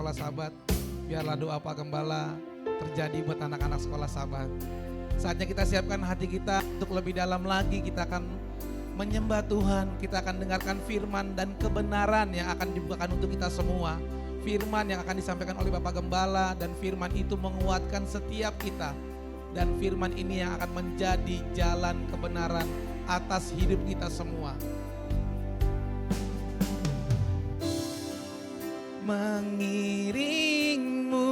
sekolah sahabat. Biarlah doa Pak Gembala terjadi buat anak-anak sekolah sahabat. Saatnya kita siapkan hati kita untuk lebih dalam lagi. Kita akan menyembah Tuhan, kita akan dengarkan firman dan kebenaran yang akan dibukakan untuk kita semua. Firman yang akan disampaikan oleh Bapak Gembala, dan firman itu menguatkan setiap kita. Dan firman ini yang akan menjadi jalan kebenaran atas hidup kita semua. Mengiringmu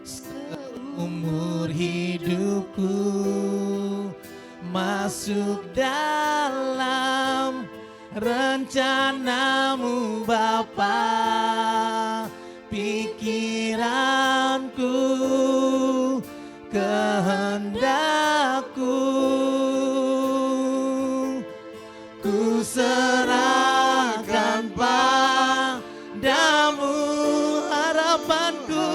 seumur hidupku, masuk dalam rencanamu Bapa. Pikiranku, kehendakku, ku serahkan padamu. Harapanku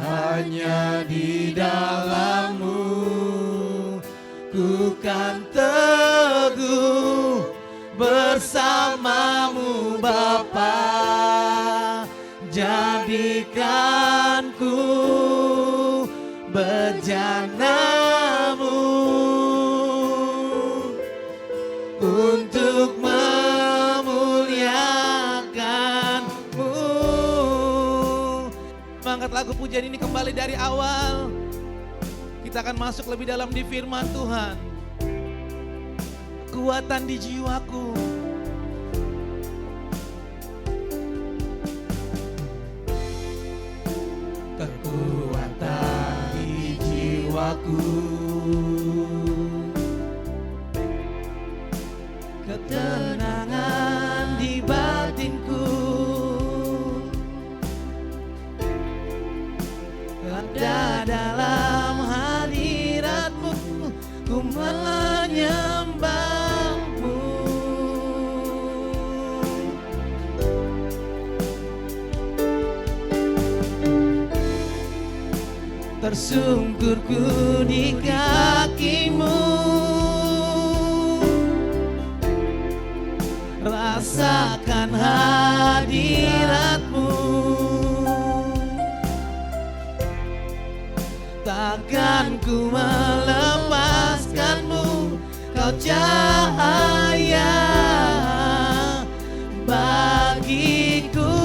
hanya di dalam-Mu. Ku kan teguh bersama-Mu Bapa. Jadikanku bejana-Mu untuk memuliakan-Mu. Angkat lagu pujian ini kembali dari awal. Kita akan masuk lebih dalam di firman Tuhan. Kekuatan di jiwaku, kekuatan di jiwaku, ketenangan di batinku, ada dalam hadirat-Mu, ku menyembah-Mu. Tersungkurku di kaki-Mu, rasakan hadirat-Mu. Takkan ku melepaskan-Mu, Kau cahaya bagiku.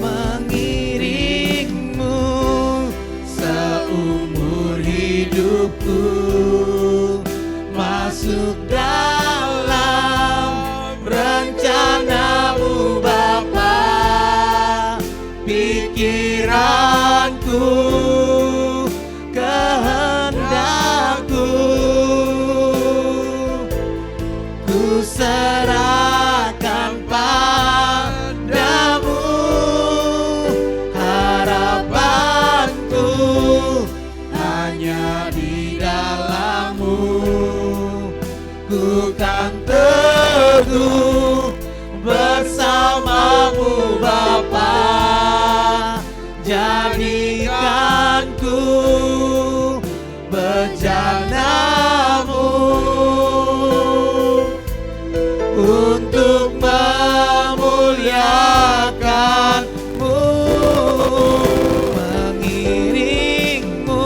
Mengiringmu seumur hidupku, masuk dalam rencana-Mu Bapa. Pikiranku, kehendakku, ku serahkan padamu. Harapanku hanya di dalam-Mu. Ku kan teguh bersama-Mu Bapa. Jadikanku bejana-Mu untuk memuliakan-Mu. Mengiringmu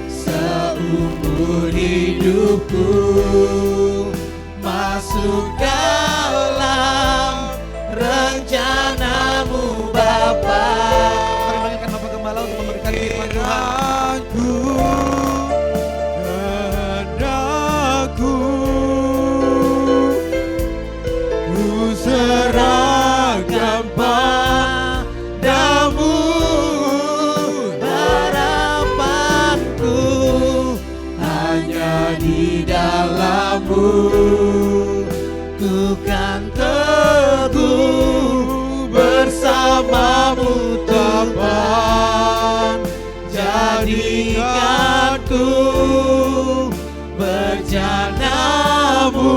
seumur hidupku, masuk dalam rencana-Mu Bapa. Mari bangkitkan Bapak Gembala untuk memberikan firman Tuhan. Kehendakku, ku serahkan padamu. Harapanku hanya di dalam-Mu. Ku kan teguh bersama-Mu Tuhan. Jadikanku bejana-Mu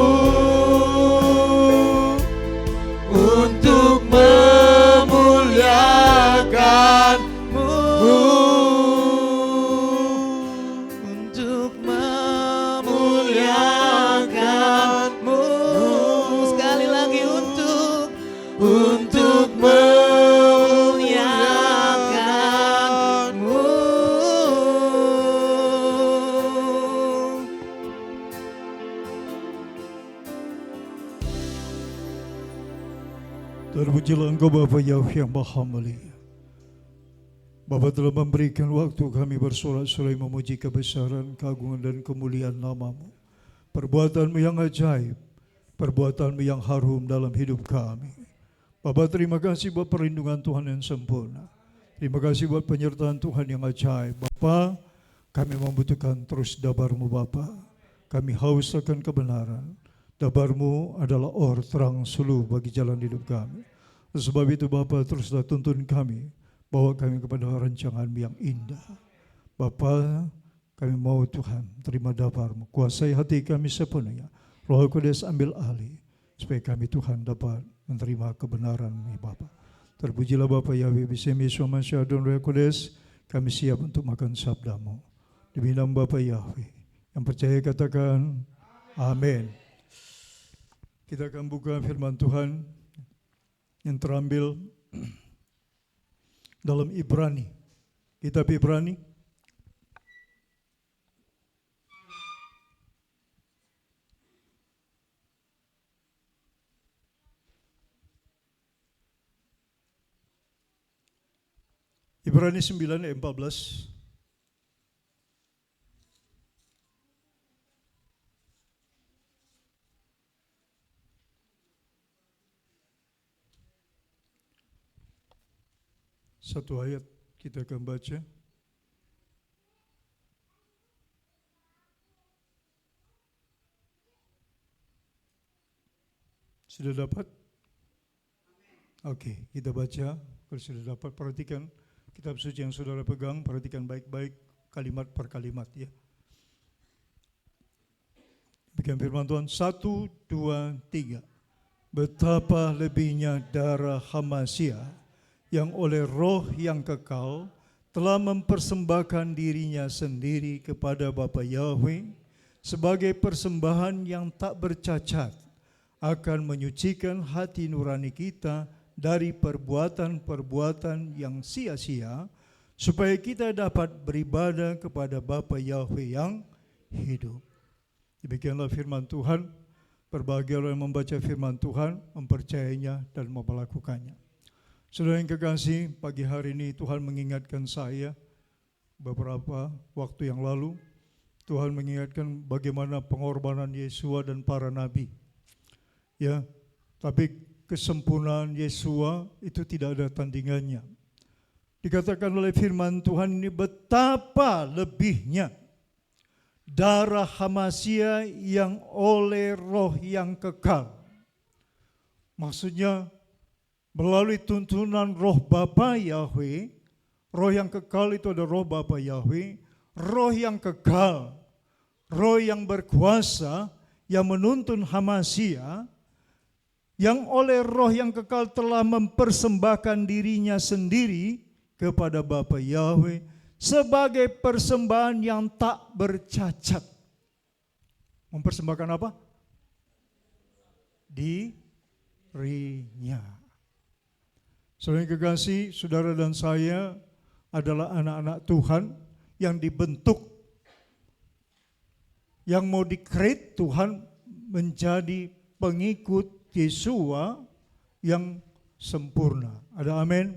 untuk memuliakan-Mu. Untuk memuliakan-Mu. Sekali lagi untuk untuk memuliakan-Mu. Terpujilah Engkau Bapa Yahweh yang Maha Mulia. Bapa telah memberikan waktu kami bersorak-sorai memuji kebesaran, keagungan dan kemuliaan nama-Mu. Perbuatan-Mu yang ajaib, perbuatan-Mu yang harum dalam hidup kami. Bapa, terima kasih buat perlindungan Tuhan yang sempurna. Terima kasih buat penyertaan Tuhan yang ajaib. Bapa, kami membutuhkan terus dabar-Mu Bapa. Kami haus akan kebenaran. Dabar-Mu adalah or terang suluh bagi jalan hidup kami. Sebab itu Bapa, teruslah tuntun kami, bawa kami kepada rancangan-Mu yang indah. Bapa, kami mau Tuhan terima dabar-Mu, kuasai hati kami sepenuhnya. Roh Kudus ambil alih, supaya kami Tuhan dapat menerima kebenaran-Mu Bapa. Terpujilah Bapa Yahweh, Bismillah, Yeshua Mashiach dan Roh Kudus, kami siap untuk makan sabda-Mu. Demi nama Bapa Yahweh, yang percaya katakan amin. Kita akan buka firman Tuhan yang terambil dalam Ibrani, kitab Ibrani Ibrani 9 ayat 14. Satu ayat kita akan baca. Sudah dapat? Oke, kita baca. Kalau sudah dapat, perhatikan kitab suci yang saudara pegang, perhatikan baik-baik kalimat per kalimat ya. Demikian firman Tuhan, 1, 2, 3. Betapa lebihnya darah Hamasya yang oleh roh yang kekal telah mempersembahkan dirinya sendiri kepada Bapa Yahweh sebagai persembahan yang tak bercacat, akan menyucikan hati nurani kita dari perbuatan-perbuatan yang sia-sia, supaya kita dapat beribadah kepada Bapa Yahweh yang hidup. Demikianlah firman Tuhan. Berbahagia orang yang membaca firman Tuhan, mempercayainya dan melakukannya. Saudara yang kekasih, pagi hari ini Tuhan mengingatkan saya beberapa waktu yang lalu. Tuhan mengingatkan bagaimana pengorbanan Yesua dan para nabi. Ya, tapi kesempurnaan Yesua itu tidak ada tandingannya. Dikatakan oleh firman Tuhan ini, betapa lebihnya darah Hamasya yang oleh roh yang kekal. Maksudnya melalui tuntunan roh Bapa Yahweh, roh yang kekal itu ada roh Bapa Yahweh, roh yang kekal, roh yang berkuasa, yang menuntun Hamasya, yang oleh roh yang kekal telah mempersembahkan dirinya sendiri kepada Bapa Yahweh sebagai persembahan yang tak bercacat. Mempersembahkan apa? Dirinya. Saudara yang kekasih, saudara dan saya adalah anak-anak Tuhan yang dibentuk, yang mau di-create Tuhan menjadi pengikut Yesua yang sempurna. Ada amin?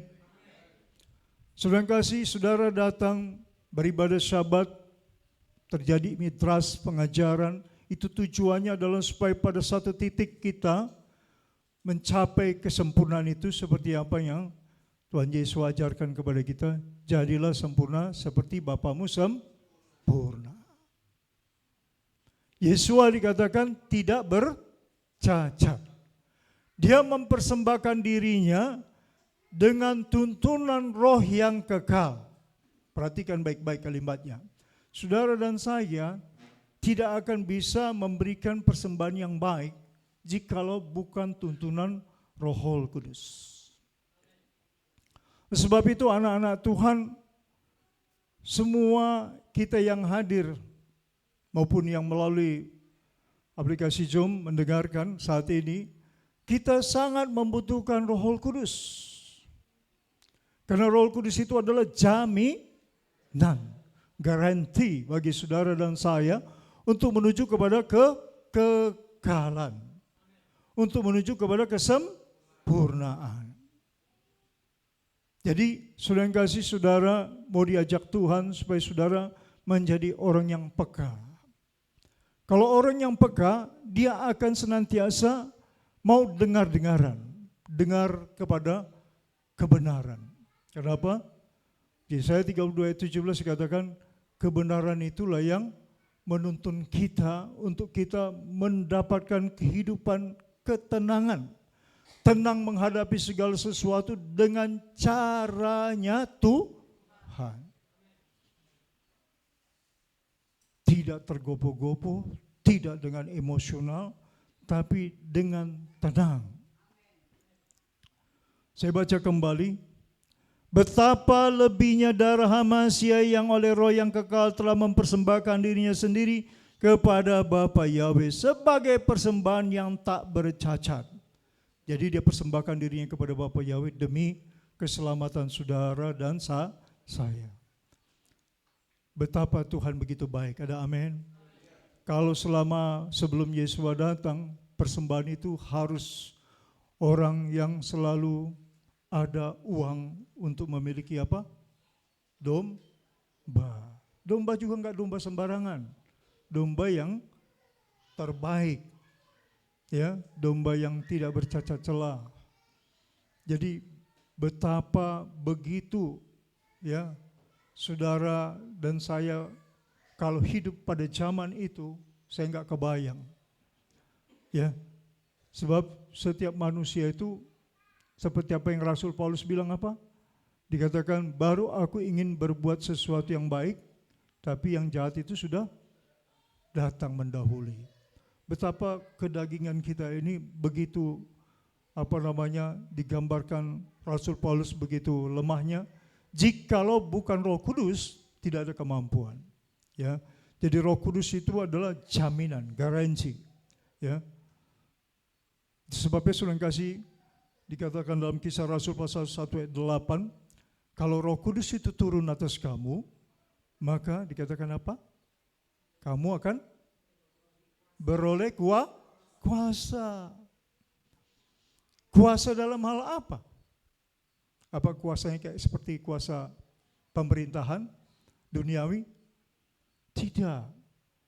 Saudara yang kasih, saudara datang beribadah Syabat, terjadi midras pengajaran, itu tujuannya adalah supaya pada satu titik kita mencapai kesempurnaan itu seperti apa yang Tuhan Yesus ajarkan kepada kita. Jadilah sempurna seperti Bapamu sempurna. Yesua dikatakan tidak bercacat. Dia mempersembahkan dirinya dengan tuntunan roh yang kekal. Perhatikan baik-baik kalimatnya. Saudara dan saya tidak akan bisa memberikan persembahan yang baik jikalau bukan tuntunan Roh Kudus. Sebab itu anak-anak Tuhan, semua kita yang hadir maupun yang melalui aplikasi Zoom mendengarkan saat ini, kita sangat membutuhkan Roh Kudus. Karena Roh Kudus itu adalah jaminan, garansi bagi saudara dan saya untuk menuju kepada kekekalan, untuk menuju kepada kesempurnaan. Jadi saudara yang kasih, saudara mau diajak Tuhan supaya saudara menjadi orang yang peka. Kalau orang yang peka, dia akan senantiasa mau dengar-dengaran, dengar kepada kebenaran. Kenapa? Yesaya 32 ayat 17 dikatakan, kebenaran itulah yang menuntun kita untuk kita mendapatkan kehidupan ketenangan. Tenang menghadapi segala sesuatu dengan caranya Tuhan. Tidak tergopoh-gopoh, tidak dengan emosional, tapi dengan tenang. Saya baca kembali. Betapa lebihnya darah Hamasya yang oleh Roh yang kekal telah mempersembahkan dirinya sendiri kepada Bapa Yahweh sebagai persembahan yang tak bercacat. Jadi dia persembahkan dirinya kepada Bapa Yahweh demi keselamatan saudara dan saya. Betapa Tuhan begitu baik, ada amin. Kalau sebelum Yesua datang, persembahan itu harus orang yang selalu ada uang untuk memiliki apa? Domba. Domba juga enggak domba sembarangan. Domba yang terbaik. Ya, domba yang tidak bercacat celah. Jadi betapa begitu ya saudara dan saya kalau hidup pada zaman itu, saya enggak kebayang. Ya. Sebab setiap manusia itu seperti apa yang Rasul Paulus bilang apa? Dikatakan, baru aku ingin berbuat sesuatu yang baik, tapi yang jahat itu sudah datang mendahului. Betapa kedagingan kita ini begitu digambarkan Rasul Paulus begitu lemahnya. Jikalau bukan Roh Kudus, tidak ada kemampuan. Ya, jadi Roh Kudus itu adalah jaminan, garansi. Ya, sebabnya sudah kasih dikatakan dalam Kisah Rasul pasal 1 ayat 8, kalau Roh Kudus itu turun atas kamu, maka dikatakan apa? Kamu akan beroleh kuasa. Kuasa dalam hal apa? Apa kuasanya kayak seperti kuasa pemerintahan duniawi? Tidak.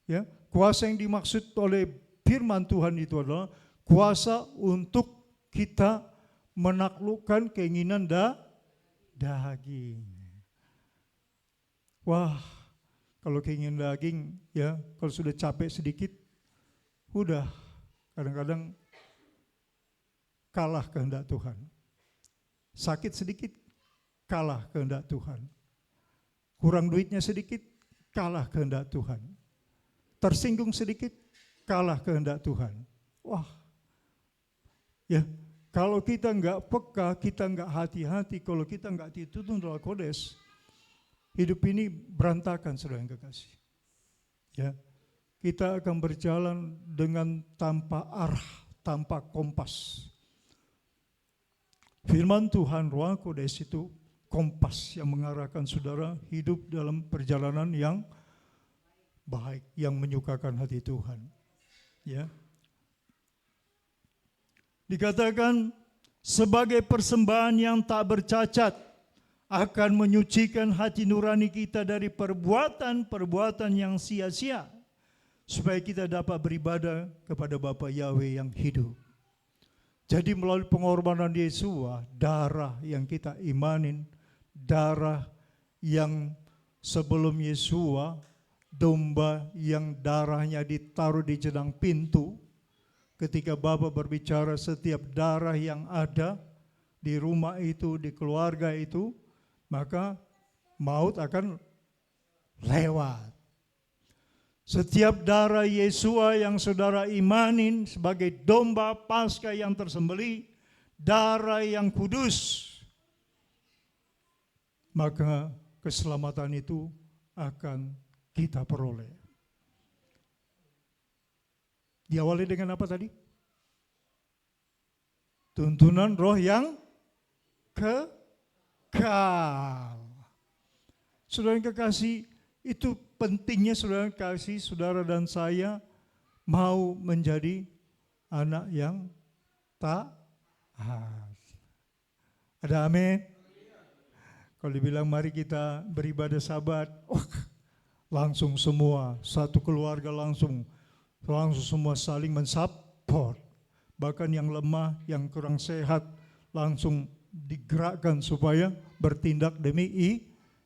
Ya, kuasa yang dimaksud oleh firman Tuhan itu adalah kuasa untuk kita menaklukkan keinginan daging. Wah, kalau keinginan daging ya, kalau sudah capek sedikit, udah kadang-kadang kalah kehendak Tuhan. Sakit sedikit, kalah kehendak Tuhan. Kurang duitnya sedikit, kalah kehendak Tuhan. Tersinggung sedikit, kalah kehendak Tuhan. Wah, ya. Kalau kita enggak peka, kita enggak hati-hati, kalau kita enggak dituntun dalam kodes, hidup ini berantakan, saudara yang kekasih. Ya, kita akan berjalan dengan tanpa arah, tanpa kompas. Firman Tuhan, Roh Kodes itu kompas yang mengarahkan saudara hidup dalam perjalanan yang baik, yang menyukakan hati Tuhan. Ya. Dikatakan sebagai persembahan yang tak bercacat akan menyucikan hati nurani kita dari perbuatan-perbuatan yang sia-sia supaya kita dapat beribadah kepada Bapa Yahweh yang hidup. Jadi melalui pengorbanan Yesua, darah yang kita imanin, darah yang sebelum Yesua, domba yang darahnya ditaruh di jedang pintu. Ketika Bapa berbicara, setiap darah yang ada di rumah itu, di keluarga itu, maka maut akan lewat. Setiap darah Yesua yang saudara imanin sebagai domba Paskah yang tersembelih, darah yang kudus, maka keselamatan itu akan kita peroleh. Diawali dengan apa tadi? Tuntunan roh yang kekal. Saudara yang kekasih, itu pentingnya saudara yang kekasih, saudara dan saya mau menjadi anak yang taat. Ada amin? Kalau dibilang mari kita beribadah Sabat, langsung semua, satu keluarga langsung semua saling mensupport. Bahkan yang lemah, yang kurang sehat, langsung digerakkan supaya bertindak demi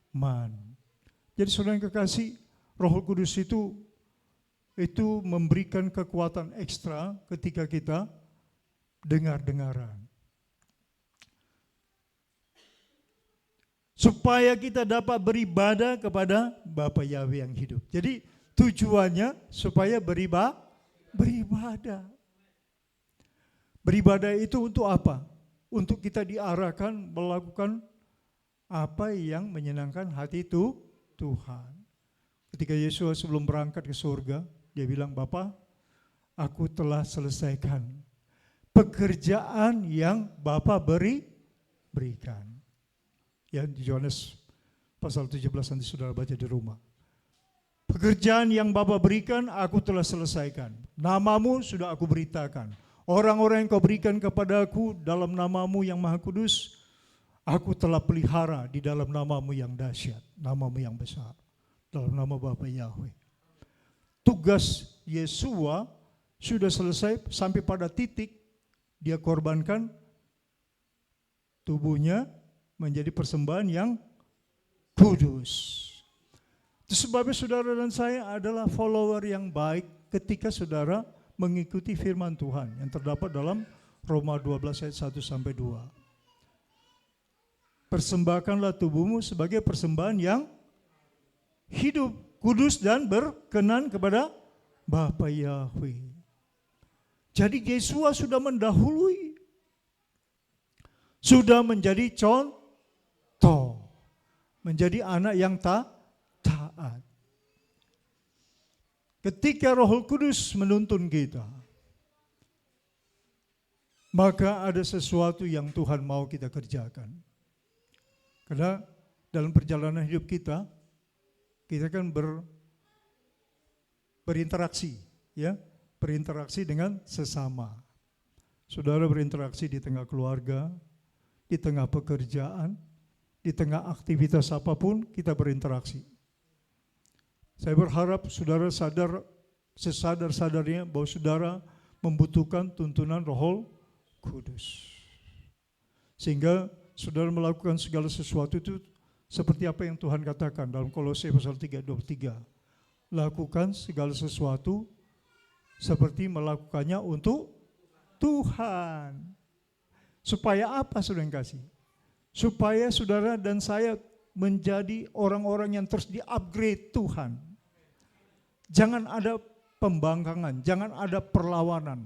iman. Jadi saudara yang kekasih, Roh Kudus itu memberikan kekuatan ekstra ketika kita dengar-dengaran. Supaya kita dapat beribadah kepada Bapa Yahweh yang hidup. Jadi tujuannya supaya beribadah. Beribadah itu untuk apa? Untuk kita diarahkan melakukan apa yang menyenangkan hati itu Tuhan. Ketika Yesus sebelum berangkat ke surga, dia bilang, Bapa, aku telah selesaikan pekerjaan yang Bapa berikan. Ya, di Yohanes pasal 17 nanti saudara baca di rumah. Pekerjaan yang Bapa berikan, aku telah selesaikan. Namamu sudah aku beritakan. Orang-orang yang kau berikan kepadaku dalam namamu yang maha kudus, aku telah pelihara di dalam namamu yang dahsyat, namamu yang besar, dalam nama Bapa Yahweh. Tugas Yesua sudah selesai sampai pada titik dia korbankan tubuhnya menjadi persembahan yang kudus. Itu sebabnya saudara dan saya adalah follower yang baik ketika saudara mengikuti firman Tuhan yang terdapat dalam Roma 12 ayat 1 sampai 2. Persembahkanlah tubuhmu sebagai persembahan yang hidup, kudus dan berkenan kepada Bapa Yahweh. Jadi Yesus sudah mendahului, sudah menjadi contoh, menjadi anak yang taat. Ketika Roh Kudus menuntun kita, maka ada sesuatu yang Tuhan mau kita kerjakan. Karena dalam perjalanan hidup kita kan berinteraksi, ya, berinteraksi dengan sesama. Saudara berinteraksi di tengah keluarga, di tengah pekerjaan, di tengah aktivitas apapun kita berinteraksi. Saya berharap saudara sadar sesadar-sadarnya bahwa saudara membutuhkan tuntunan Roh Kudus. Sehingga saudara melakukan segala sesuatu itu seperti apa yang Tuhan katakan dalam Kolose pasal 3:23. Lakukan segala sesuatu seperti melakukannya untuk Tuhan. Supaya apa saudara yang kasih? Supaya saudara dan saya menjadi orang-orang yang terus di-upgrade Tuhan. Jangan ada pembangkangan, jangan ada perlawanan.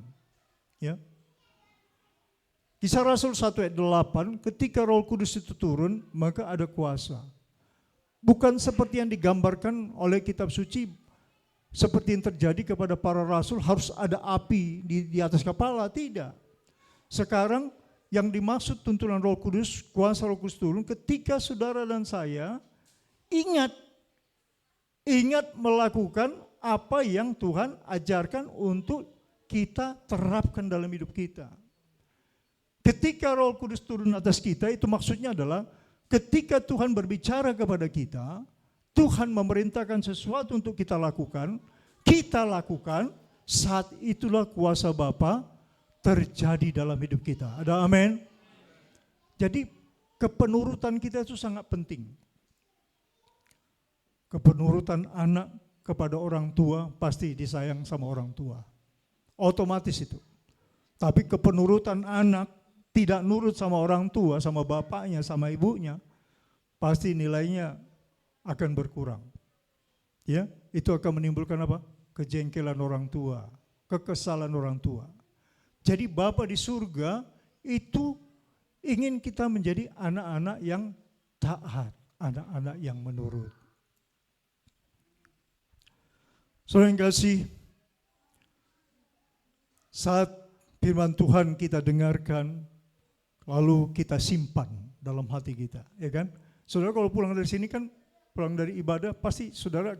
Ya. Kisah Rasul 1 ayat 8, ketika Roh Kudus itu turun, maka ada kuasa. Bukan seperti yang digambarkan oleh kitab suci, seperti yang terjadi kepada para rasul harus ada api di atas kepala, tidak. Sekarang yang dimaksud tuntunan Roh Kudus, kuasa Roh Kudus turun ketika saudara dan saya ingat melakukan apa yang Tuhan ajarkan untuk kita terapkan dalam hidup kita. Ketika Roh Kudus turun atas kita, itu maksudnya adalah ketika Tuhan berbicara kepada kita, Tuhan memerintahkan sesuatu untuk kita lakukan, saat itulah kuasa Bapa terjadi dalam hidup kita. Ada amin? Jadi kepenurutan kita itu sangat penting. Kepenurutan anak kepada orang tua pasti disayang sama orang tua. Otomatis itu. Tapi kepenurutan anak tidak nurut sama orang tua, sama bapaknya, sama ibunya, pasti nilainya akan berkurang. Ya, itu akan menimbulkan apa? Kejengkelan orang tua, kekesalan orang tua. Jadi Bapa di surga itu ingin kita menjadi anak-anak yang taat, anak-anak yang menurut. Saudara yang kasih, saat firman Tuhan kita dengarkan, lalu kita simpan dalam hati kita, ya kan? Saudara kalau pulang dari sini kan, pulang dari ibadah, pasti saudara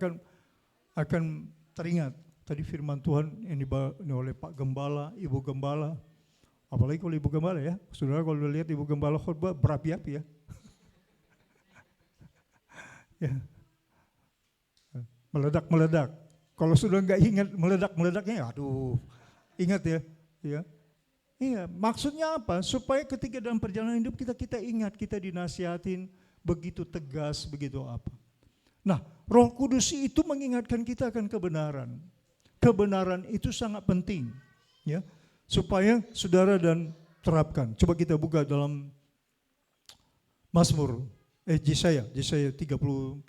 akan teringat tadi firman Tuhan yang dibawa oleh Pak Gembala, Ibu Gembala. Apalagi kalau Ibu Gembala ya, saudara kalau lihat Ibu Gembala khotbah berapi-api ya. Ya. Meledak-meledak. Kalau sudah nggak ingat meledak-meledaknya, aduh, ingat ya, ya. Iya, maksudnya apa? Supaya ketika dalam perjalanan hidup kita ingat, kita dinasihatin begitu tegas, begitu apa. Nah, Roh Kudus itu mengingatkan kita akan kebenaran. Kebenaran itu sangat penting, ya, supaya saudara dan terapkan. Coba kita buka dalam Mazmur, Yesaya 32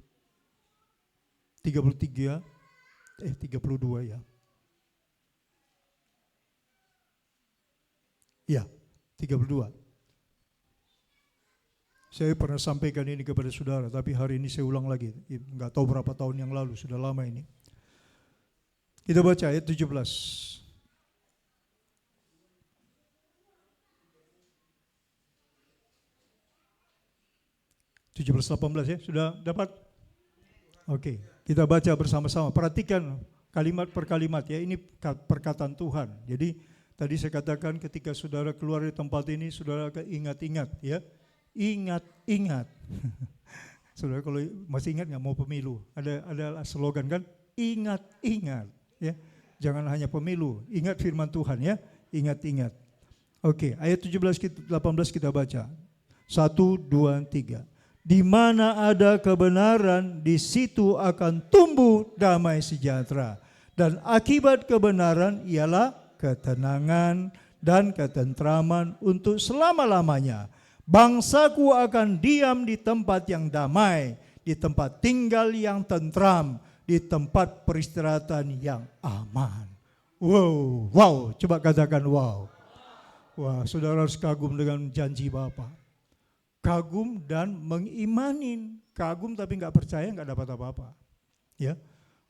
ya. Ya, 32. Saya pernah sampaikan ini kepada saudara, tapi hari ini saya ulang lagi. Enggak tahu berapa tahun yang lalu, sudah lama ini. Kita baca ayat 17. (17, 18) ya, sudah dapat? Oke, kita baca bersama-sama. Perhatikan kalimat per kalimat ya, ini perkataan Tuhan. Jadi tadi saya katakan ketika saudara keluar dari tempat ini, saudara akan ingat-ingat ya. Ingat-ingat. Saudara kalau masih ingat nggak mau pemilu? Ada slogan kan? Ingat-ingat ya. Jangan hanya pemilu, ingat firman Tuhan ya. Ingat-ingat. Oke, ayat 17 18 kita baca. 1 2 3. Di mana ada kebenaran, di situ akan tumbuh damai sejahtera. Dan akibat kebenaran ialah ketenangan dan ketentraman untuk selama-lamanya. Bangsaku akan diam di tempat yang damai, di tempat tinggal yang tentram, di tempat peristirahatan yang aman. Wow, coba katakan wow. Wah, saudara harus kagum dengan janji Bapa. Kagum dan mengimanin. Kagum tapi nggak percaya nggak dapat apa-apa. Ya,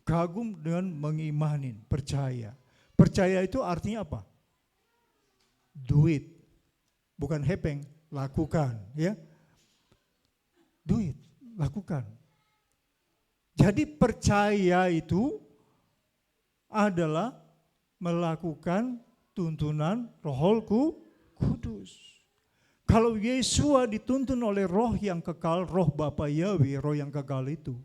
kagum dengan mengimanin, percaya. Percaya itu artinya apa? Do it, bukan hepeng, lakukan. Ya, do it, lakukan. Jadi percaya itu adalah melakukan tuntunan Roh Kudus. Kalau Yesua dituntun oleh roh yang kekal, roh Bapa Yahweh, roh yang kekal itu,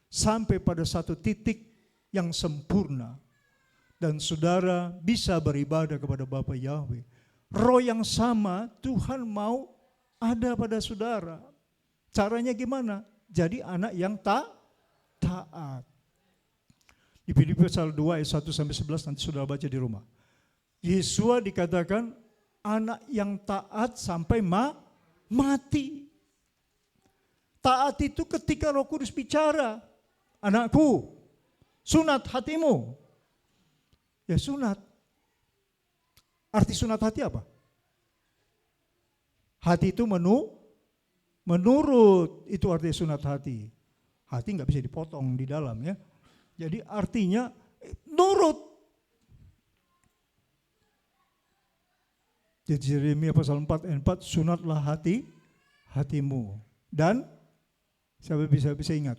sampai pada satu titik yang sempurna, dan saudara bisa beribadah kepada Bapa Yahweh, roh yang sama Tuhan mau ada pada saudara. Caranya gimana? Jadi anak yang taat. Di Filipi pasal 2 ayat 1-11 nanti saudara baca di rumah. Yesua dikatakan anak yang taat sampai mati. Taat itu ketika Roh Kudus bicara, anakku, sunat hatimu. Ya sunat. Arti sunat hati apa? Hati itu menurut, itu arti sunat hati. Hati nggak bisa dipotong di dalam ya. Jadi artinya nurut. Jadi Yeremia pasal 4 ayat 4, sunatlah hatimu. Dan siapa bisa ingat?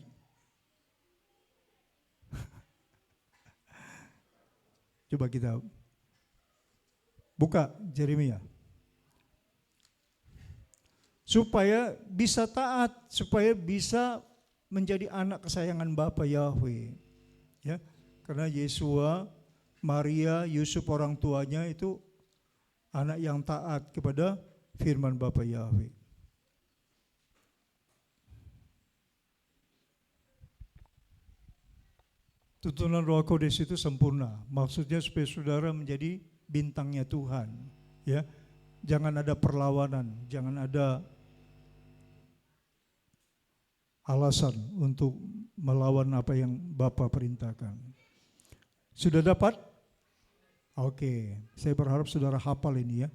Coba kita buka Yeremia. Supaya bisa taat, supaya bisa menjadi anak kesayangan Bapa Yahweh. Ya, karena Yesua, Maria, Yusuf orang tuanya itu anak yang taat kepada firman Bapa Yahweh. Tuntunan Roh Kudus itu sempurna. Maksudnya supaya saudara menjadi bintangnya Tuhan. Ya, jangan ada perlawanan, jangan ada alasan untuk melawan apa yang Bapa perintahkan. Sudah dapat? Oke, saya berharap saudara hafal ini ya.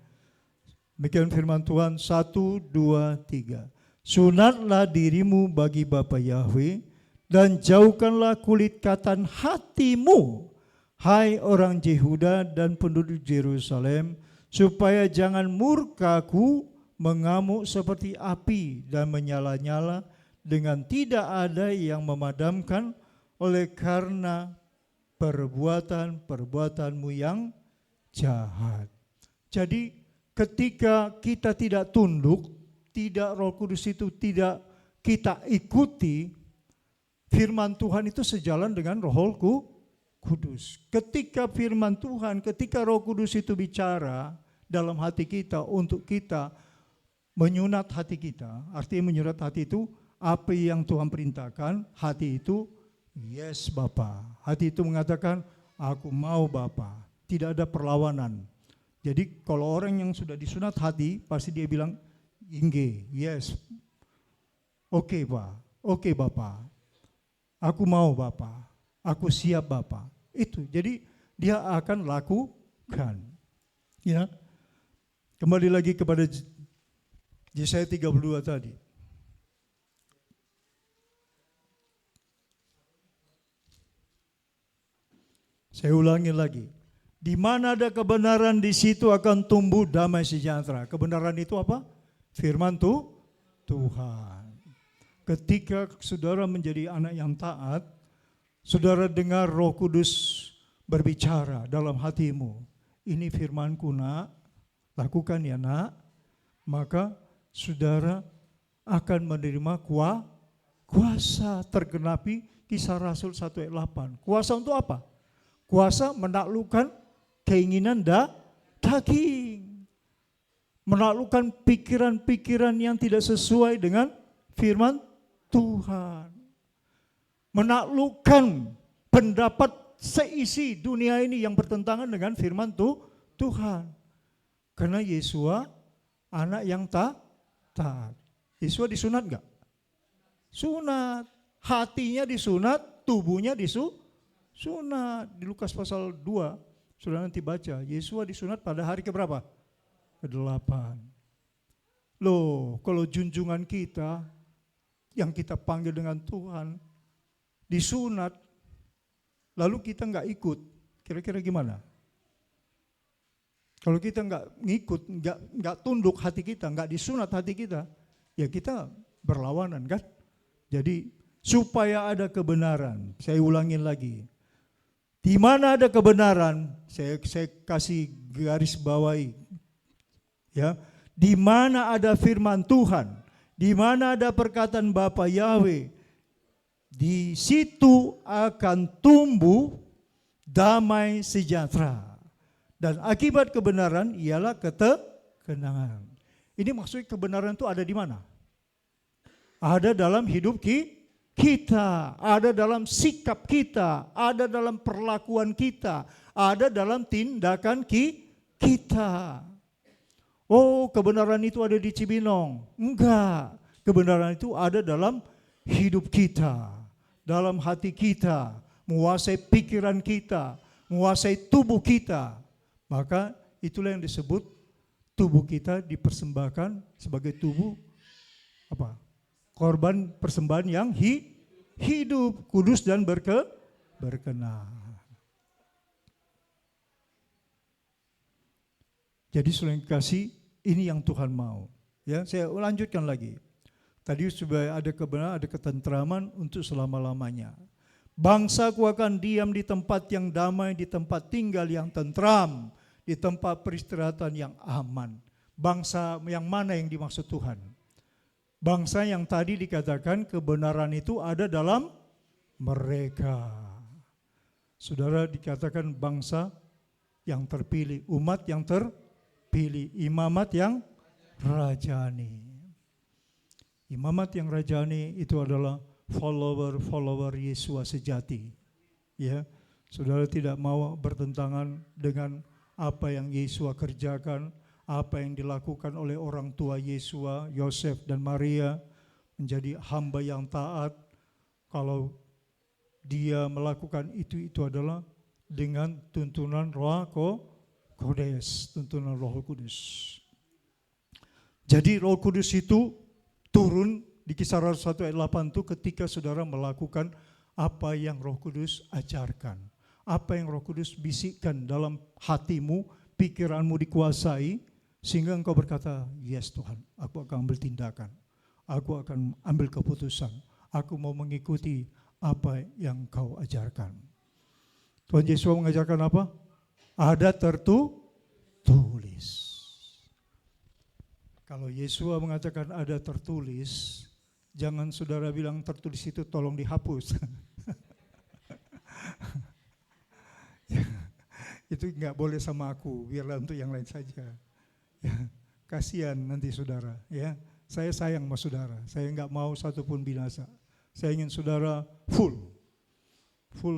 Demikian firman Tuhan 1, 2, 3. Sunatlah dirimu bagi Bapa Yahweh dan jauhkanlah kulit katan hatimu, hai orang Yehuda dan penduduk Yerusalem, supaya jangan murkaku mengamuk seperti api dan menyala-nyala dengan tidak ada yang memadamkan oleh karena perbuatan-perbuatanmu yang jahat. Jadi ketika kita tidak tunduk, tidak Roh Kudus itu tidak kita ikuti, firman Tuhan itu sejalan dengan Roh Kudus. Ketika firman Tuhan, ketika Roh Kudus itu bicara dalam hati kita untuk kita menyunat hati kita, artinya menyunat hati itu apa yang Tuhan perintahkan, hati itu yes Bapa. Hati itu mengatakan aku mau Bapa. Tidak ada perlawanan. Jadi kalau orang yang sudah disunat hati, pasti dia bilang, Inge, yes, oke Pak, oke Bapak, aku mau Bapak, aku siap Bapak. Itu, jadi dia akan lakukan. Ya, kembali lagi kepada Yesaya 32 tadi. Saya ulangi lagi. Di mana ada kebenaran, di situ akan tumbuh damai sejahtera. Kebenaran itu apa? Firman Tuhan. Ketika saudara menjadi anak yang taat, saudara dengar Roh Kudus berbicara dalam hatimu. Ini firmanku nak, lakukan ya nak. Maka saudara akan menerima kuasa tergenapi Kisah Rasul 1 ayat 8. Kuasa untuk apa? Kuasa menaklukkan keinginan daging. Menaklukkan pikiran-pikiran yang tidak sesuai dengan firman Tuhan. Menaklukkan pendapat seisi dunia ini yang bertentangan dengan firman Tuhan. Karena Yesua anak yang taat. Yesua disunat enggak? Sunat. Hatinya disunat, tubuhnya disunat. Di Lukas pasal 2, sudah nanti baca. Yesua disunat pada hari keberapa? Ke-8. Loh, kalau junjungan kita, yang kita panggil dengan Tuhan, disunat, lalu kita enggak ikut, kira-kira gimana? Kalau kita enggak ngikut, enggak tunduk hati kita, enggak disunat hati kita, ya kita berlawanan kan? Jadi supaya ada kebenaran, saya ulangin lagi. Di mana ada kebenaran, saya kasih garis bawahi. Ya, di mana ada firman Tuhan, di mana ada perkataan Bapa Yahweh, di situ akan tumbuh damai sejahtera. Dan akibat kebenaran ialah ketenangan. Ini maksudnya kebenaran itu ada di mana? Ada dalam hidup kita, ada dalam sikap kita, ada dalam perlakuan kita, ada dalam tindakan kita. Oh, kebenaran itu ada di Cibinong. Enggak, kebenaran itu ada dalam hidup kita, dalam hati kita, menguasai pikiran kita, menguasai tubuh kita. Maka itulah yang disebut tubuh kita dipersembahkan sebagai tubuh apa? Korban persembahan yang hidup, kudus dan berkenan. Jadi saudara yang kasih, ini yang Tuhan mau. Ya, saya lanjutkan lagi. Tadi supaya ada kebenaran, ada ketentraman untuk selama-lamanya. Bangsaku akan diam di tempat yang damai, di tempat tinggal yang tentram, di tempat peristirahatan yang aman. Bangsa yang mana yang dimaksud Tuhan? Bangsa yang tadi dikatakan kebenaran itu ada dalam mereka. Saudara, dikatakan bangsa yang terpilih, umat yang terpilih, imamat yang rajani. Imamat yang rajani itu adalah follower Yesus sejati. Ya, saudara tidak mau bertentangan dengan apa yang Yesus kerjakan, apa yang dilakukan oleh orang tua Yesus, Yosef dan Maria, menjadi hamba yang taat. Kalau dia melakukan itu adalah dengan tuntunan Roh Kudus, tuntunan Roh Kudus. Jadi Roh Kudus itu turun di Kisah Rasul 1 ayat 8 itu ketika saudara melakukan apa yang Roh Kudus ajarkan. Apa yang Roh Kudus bisikkan dalam hatimu, pikiranmu dikuasai, Sehingga engkau berkata, yes Tuhan, aku akan ambil tindakan. Aku akan ambil keputusan. Aku mau mengikuti apa yang kau ajarkan. Tuhan Yesus mengajarkan apa? Ada tertulis. Kalau Yesus mengatakan ada tertulis, jangan saudara bilang tertulis itu tolong dihapus. Itu nggak boleh sama aku, biarlah untuk yang lain saja. Ya, kasihan nanti saudara. Ya, saya sayang sama saudara. Saya nggak mau satupun binasa. Saya ingin saudara full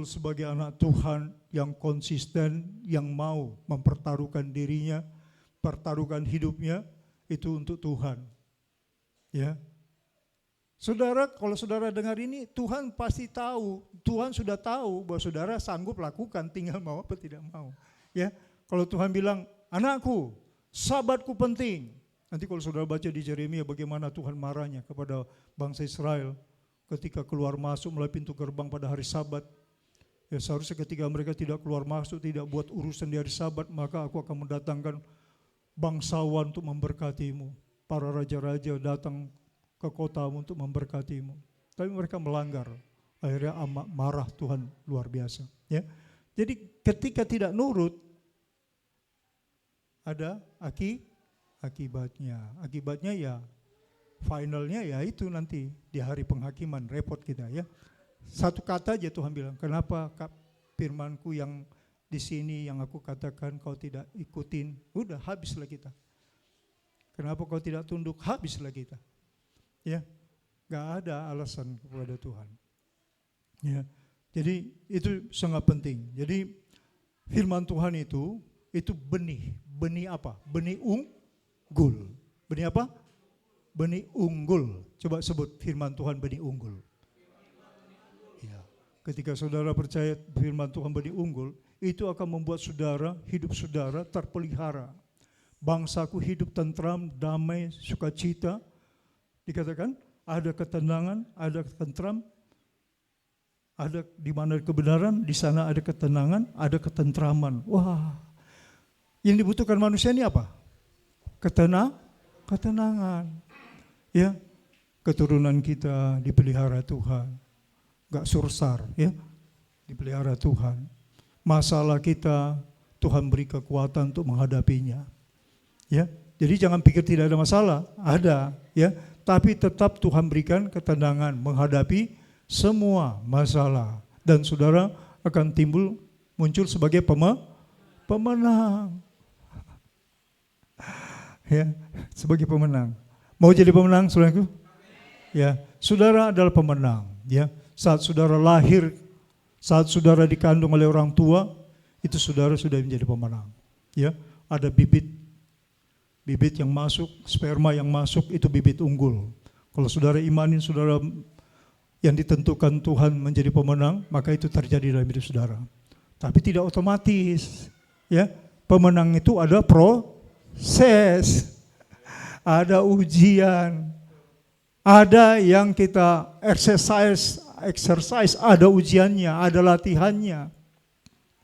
sebagai anak Tuhan yang konsisten, yang mau mempertaruhkan dirinya, pertaruhkan hidupnya itu untuk Tuhan. Ya. Saudara, kalau saudara dengar ini, Tuhan pasti tahu, Tuhan sudah tahu bahwa saudara sanggup lakukan, tinggal mau apa tidak mau. Ya, kalau Tuhan bilang, anakku, sabatku penting. Nanti kalau saudara baca di Yeremia bagaimana Tuhan marahnya kepada bangsa Israel ketika keluar masuk melalui pintu gerbang pada hari Sabat. Ya, seharusnya ketika mereka tidak keluar masuk, tidak buat urusan di hari Sabat, maka aku akan mendatangkan bangsawan untuk memberkatimu. Para raja-raja datang ke kotamu untuk memberkatimu. Tapi mereka melanggar. Akhirnya marah Tuhan luar biasa. Ya. Jadi ketika tidak nurut, ada akibatnya. Akibatnya ya finalnya ya itu nanti di hari penghakiman, repot kita ya. Satu kata aja Tuhan bilang, kenapa firmanku yang di sini yang aku katakan kau tidak ikutin, udah habislah kita. Kenapa kau tidak tunduk, habislah kita. Ya, nggak ada alasan kepada Tuhan. Ya, jadi itu sangat penting. Jadi firman Tuhan itu benih apa? Benih unggul. Benih apa? Benih unggul. Coba sebut firman Tuhan benih unggul. Ya, ketika saudara percaya firman Tuhan benih unggul, itu akan membuat saudara, hidup saudara terpelihara. Bangsaku hidup tentram, damai, sukacita. Dikatakan ada ketenangan, ada tentram, ada di mana kebenaran, di sana ada ketenangan, ada ketentraman. Wah, yang dibutuhkan manusia ini apa? Ketenangan. Ya, keturunan kita dipelihara Tuhan, gak sursar, ya, dipelihara Tuhan. Masalah kita Tuhan beri kekuatan untuk menghadapinya. Ya, jadi jangan pikir tidak ada masalah, ada, ya. Tapi tetap Tuhan berikan ketenangan menghadapi semua masalah. Dan saudara akan muncul sebagai pemenang. Ya, sebagai pemenang. Mau jadi pemenang, saudaraku? Ya, saudara adalah pemenang. Ya, saat saudara lahir, saat saudara dikandung oleh orang tua, itu saudara sudah menjadi pemenang. Ya, ada bibit yang masuk, sperma yang masuk itu bibit unggul. Kalau saudara imanin saudara yang ditentukan Tuhan menjadi pemenang, maka itu terjadi dalam hidup saudara. Tapi tidak otomatis. Ya, pemenang itu ada proses, ada ujian, ada yang kita exercise, ada ujiannya, ada latihannya.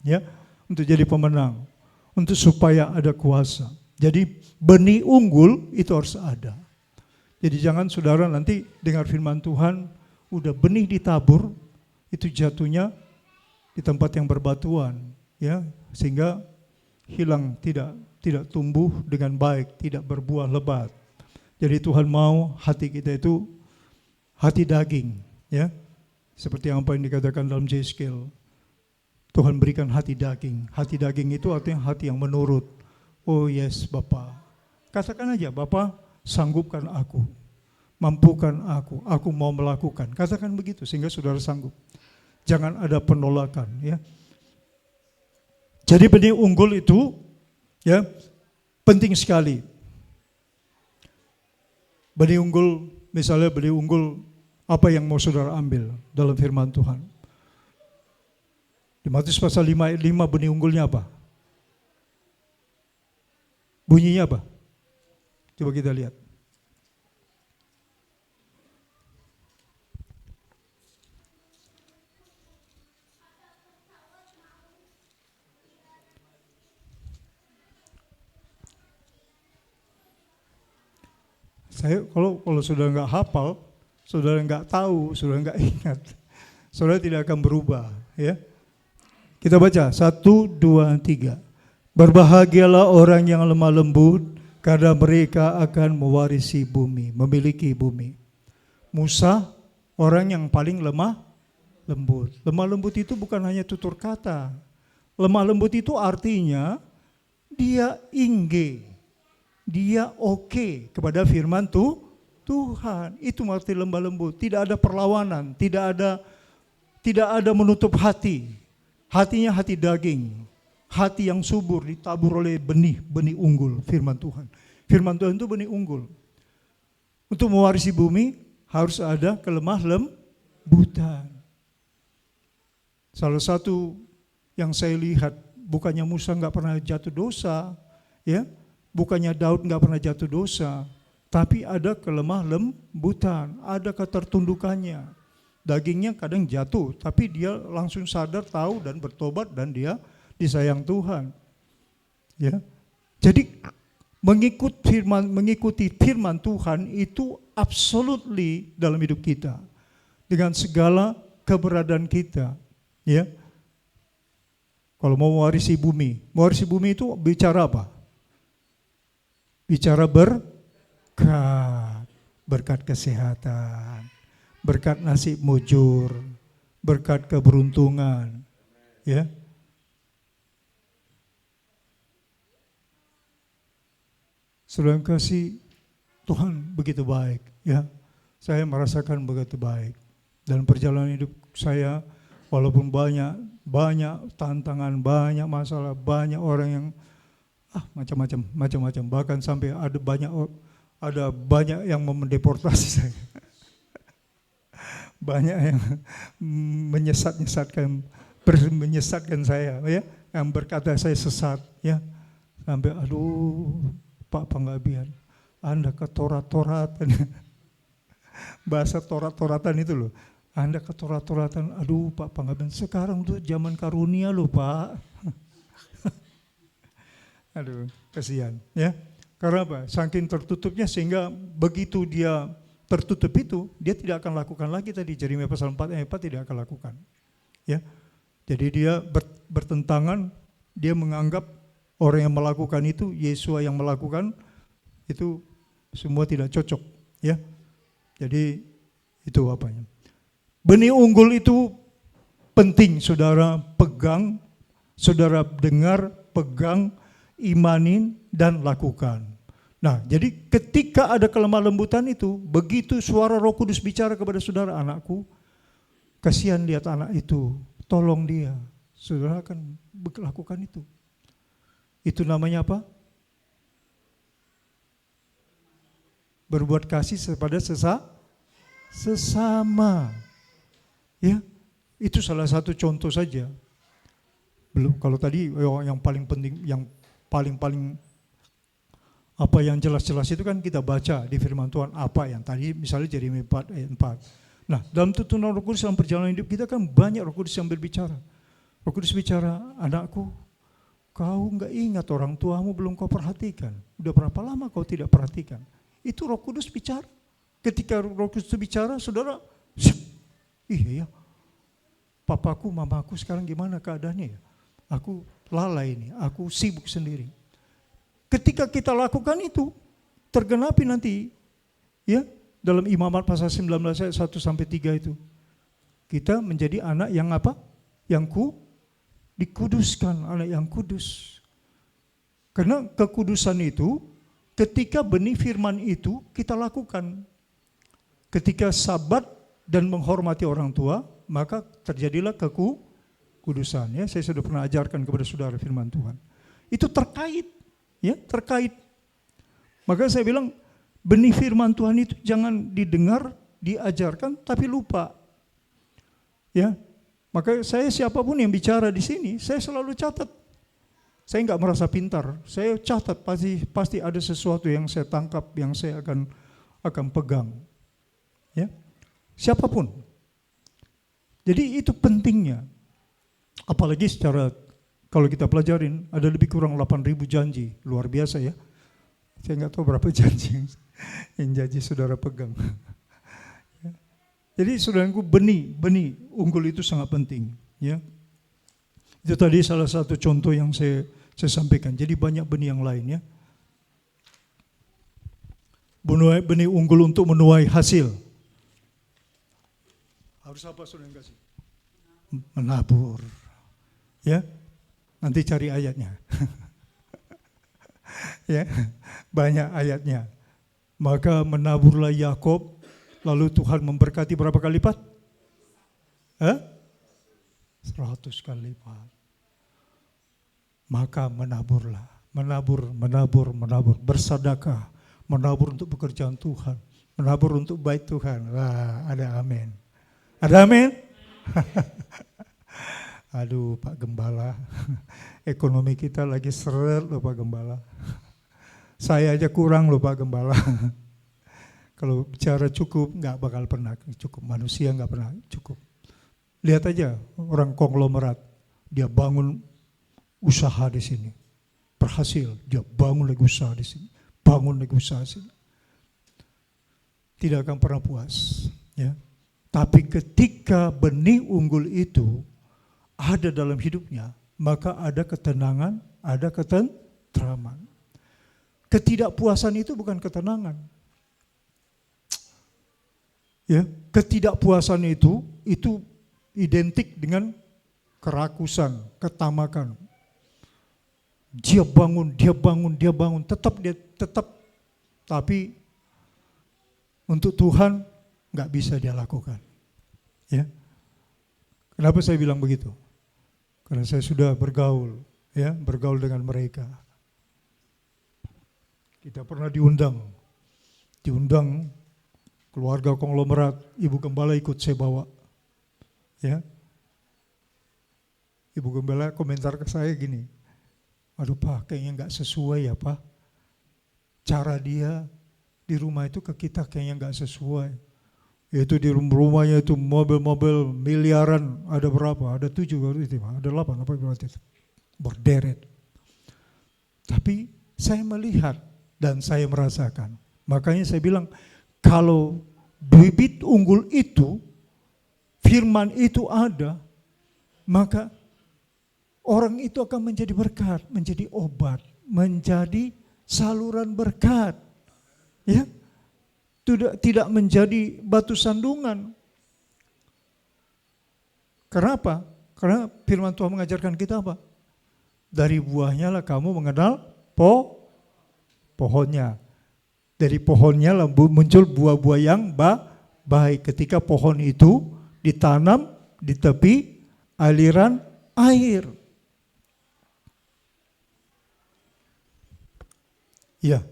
Ya, untuk jadi pemenang, untuk supaya ada kuasa. Jadi benih unggul itu harus ada. Jadi jangan saudara nanti dengar firman Tuhan, udah benih ditabur, itu jatuhnya di tempat yang berbatuan, ya, sehingga hilang, tidak tumbuh dengan baik, tidak berbuah lebat. Jadi Tuhan mau hati kita itu hati daging, ya, seperti apa yang dikatakan dalam Yesaya. Tuhan berikan hati daging. Hati daging itu artinya hati yang menurut. Oh yes Bapa, katakan aja Bapa sanggupkan aku, mampukan aku mau melakukan. Katakan begitu sehingga saudara sanggup. Jangan ada penolakan, ya. Jadi benih unggul itu, ya, penting sekali. Benih unggul, misalnya benih unggul apa yang mau saudara ambil dalam firman Tuhan. Di Matius pasal 5 ayat 5 benih unggulnya apa? Bunyinya apa? Coba kita lihat. Kalau saudara nggak hafal, saudara nggak tahu, saudara nggak ingat, saudara tidak akan berubah. Ya, kita baca 1, 2, 3. Berbahagialah orang yang lemah lembut, karena mereka akan mewarisi bumi, memiliki bumi. Musa, orang yang paling lemah lembut. Lemah lembut itu bukan hanya tutur kata. Lemah lembut itu artinya dia ingge, dia oke kepada firman Tuhan. Itu arti lemah lembut. Tidak ada perlawanan, tidak ada menutup hati. Hatinya hati daging, hati yang subur ditabur oleh benih unggul firman Tuhan. Firman Tuhan itu benih unggul. Untuk mewarisi bumi harus ada kelemah lembutan. Salah satu yang saya lihat, bukannya Musa nggak pernah jatuh dosa, ya, bukannya Daud nggak pernah jatuh dosa, tapi ada kelemah lembutan, ada ketertundukannya. Dagingnya kadang jatuh, tapi dia langsung sadar, tahu dan bertobat dan dia disayang Tuhan. Ya, jadi mengikuti firman Tuhan itu absolutely dalam hidup kita dengan segala keberadaan kita. Ya. Kalau mau mewarisi bumi itu bicara apa? Bicara berkat kesehatan, berkat nasib mujur, berkat keberuntungan, ya. Saudara kasih, Tuhan begitu baik, ya. Saya merasakan begitu baik dalam perjalanan hidup saya, walaupun banyak tantangan, banyak masalah, banyak orang yang macam-macam, bahkan sampai ada banyak yang mau mendeportasi saya. Banyak yang menyesatkan saya, ya, yang berkata saya sesat, ya. Sampai Pak Panggabian, Anda ketorat-toratan. Bahasa torat-toratan itu loh. Anda ketorat-toratan, Pak Panggabian, sekarang tuh zaman karunia loh Pak. Kasihan, ya. Karena apa? Saking tertutupnya sehingga begitu dia tertutup itu, dia tidak akan lakukan lagi tadi. Jeremia pasal 4 ayat 4 tidak akan lakukan. Ya. Jadi dia bertentangan, dia menganggap orang yang melakukan itu, Yesua yang melakukan itu semua tidak cocok, ya. Jadi itu apanya? Benih unggul itu penting saudara pegang, saudara dengar, pegang, imanin dan lakukan. Nah, jadi ketika ada kelemah lembutan itu, begitu suara Roh Kudus bicara kepada saudara, anakku, kasihan lihat anak itu, tolong dia. Saudara akan lakukan itu. Itu namanya apa? Berbuat kasih kepada sesama. Ya, itu salah satu contoh saja. Belum, kalau tadi yang paling penting, yang paling apa yang jelas-jelas itu kan kita baca di firman Tuhan, apa yang tadi misalnya Jeremia 4 ayat 4. Nah, dalam tuntunan Roh Kudus dalam perjalanan hidup kita kan banyak Roh Kudus yang berbicara. Roh Kudus bicara, anakku, kau enggak ingat orang tuamu belum kau perhatikan. Udah berapa lama kau tidak perhatikan? Itu Roh Kudus bicara. Ketika Roh Kudus bicara, saudara, iya ya, papaku, mamaku sekarang gimana keadaannya ya? Aku lalai ini, aku sibuk sendiri. Ketika kita lakukan itu, tergenapi nanti, ya, dalam Imamat pasal 19 ayat 1 sampai 3 itu. Kita menjadi anak yang apa? Yang dikuduskan, anak yang kudus. Karena kekudusan itu, ketika benih firman itu kita lakukan. Ketika sabat dan menghormati orang tua, maka terjadilah kekudusan. Ya, saya sudah pernah ajarkan kepada saudara firman Tuhan. Itu terkait, ya, terkait. Maka saya bilang, benih firman Tuhan itu jangan didengar, diajarkan, tapi lupa. Ya, maka saya siapapun yang bicara di sini, saya selalu catat. Saya enggak merasa pintar, saya catat, pasti ada sesuatu yang saya tangkap, yang saya akan pegang. Ya, siapapun. Jadi itu pentingnya. Apalagi secara, kalau kita pelajarin, ada lebih kurang 8.000 janji, luar biasa ya. Saya enggak tahu berapa janji Yang janji saudara pegang. Jadi saudaraku, benih unggul itu sangat penting. Ya, itu tadi salah satu contoh yang saya sampaikan. Jadi banyak benih yang lain ya. Benih unggul untuk menuai hasil. Harus apa saudara kasih? Menabur. Ya, nanti cari ayatnya. Ya, banyak ayatnya. Maka menaburlah Yakob, lalu Tuhan memberkati berapa kali lipat? 100 kali lipat. Maka menaburlah, menabur, bersedekah, menabur untuk pekerjaan Tuhan, menabur untuk bait Tuhan. Wah, ada amin. Ada amin? Aduh Pak Gembala, ekonomi kita lagi seret loh Pak Gembala. Saya aja kurang loh Pak Gembala. Kalau bicara cukup, nggak bakal pernah cukup. Manusia nggak pernah cukup. Lihat aja orang konglomerat, dia bangun usaha di sini, berhasil, dia bangun lagi usaha di sini, bangun lagi usaha di sini. Tidak akan pernah puas. Ya. Tapi ketika benih unggul itu ada dalam hidupnya, maka ada ketenangan, ada ketentraman. Ketidakpuasan itu bukan ketenangan. Ya, ketidakpuasan itu identik dengan kerakusan, ketamakan. Dia bangun, tetap, tapi untuk Tuhan nggak bisa dia lakukan. Ya, kenapa saya bilang begitu? Karena saya sudah bergaul dengan mereka. Kita pernah diundang keluarga konglomerat, Ibu Gembala ikut saya bawa. Ya. Ibu Gembala komentar ke saya gini, aduh Pak, kayaknya nggak sesuai ya Pak. Cara dia di rumah itu ke kita kayaknya nggak sesuai. Yaitu di rumahnya itu mobil-mobil miliaran, ada berapa? Ada 7, ada 8, apa berarti itu? Berderet. Tapi saya melihat dan saya merasakan. Makanya saya bilang, kalau bibit unggul itu, firman itu ada, maka orang itu akan menjadi berkat, menjadi obat, menjadi saluran berkat. Ya, tidak menjadi batu sandungan. Kenapa? Karena firman Tuhan mengajarkan kita apa? Dari buahnya lah kamu mengenal pohonnya. Dari pohonnya lah muncul buah-buah yang baik. Ketika pohon itu ditanam di tepi aliran air. Ya,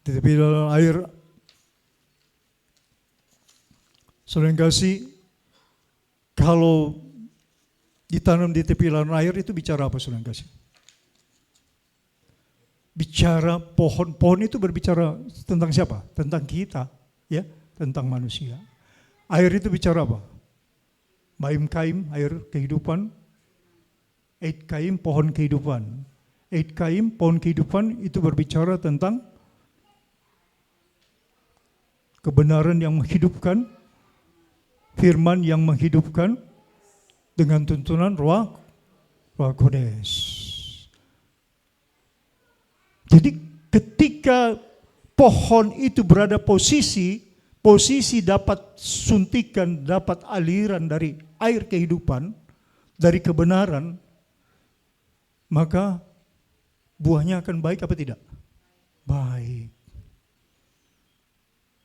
di tepi aliran air. Saudara yang kasih, kalau ditanam di tepi aliran air itu bicara apa saudara yang kasih? Bicara pohon itu berbicara tentang siapa? Tentang kita, ya, tentang manusia. Air itu bicara apa? Maim kaim, air kehidupan. Eit kaim, pohon kehidupan. Eit kaim, pohon kehidupan itu berbicara tentang kebenaran yang menghidupkan, firman yang menghidupkan dengan tuntunan Roh Kudus. Jadi ketika pohon itu berada posisi dapat suntikan, dapat aliran dari air kehidupan, dari kebenaran, maka buahnya akan baik apa tidak? Baik.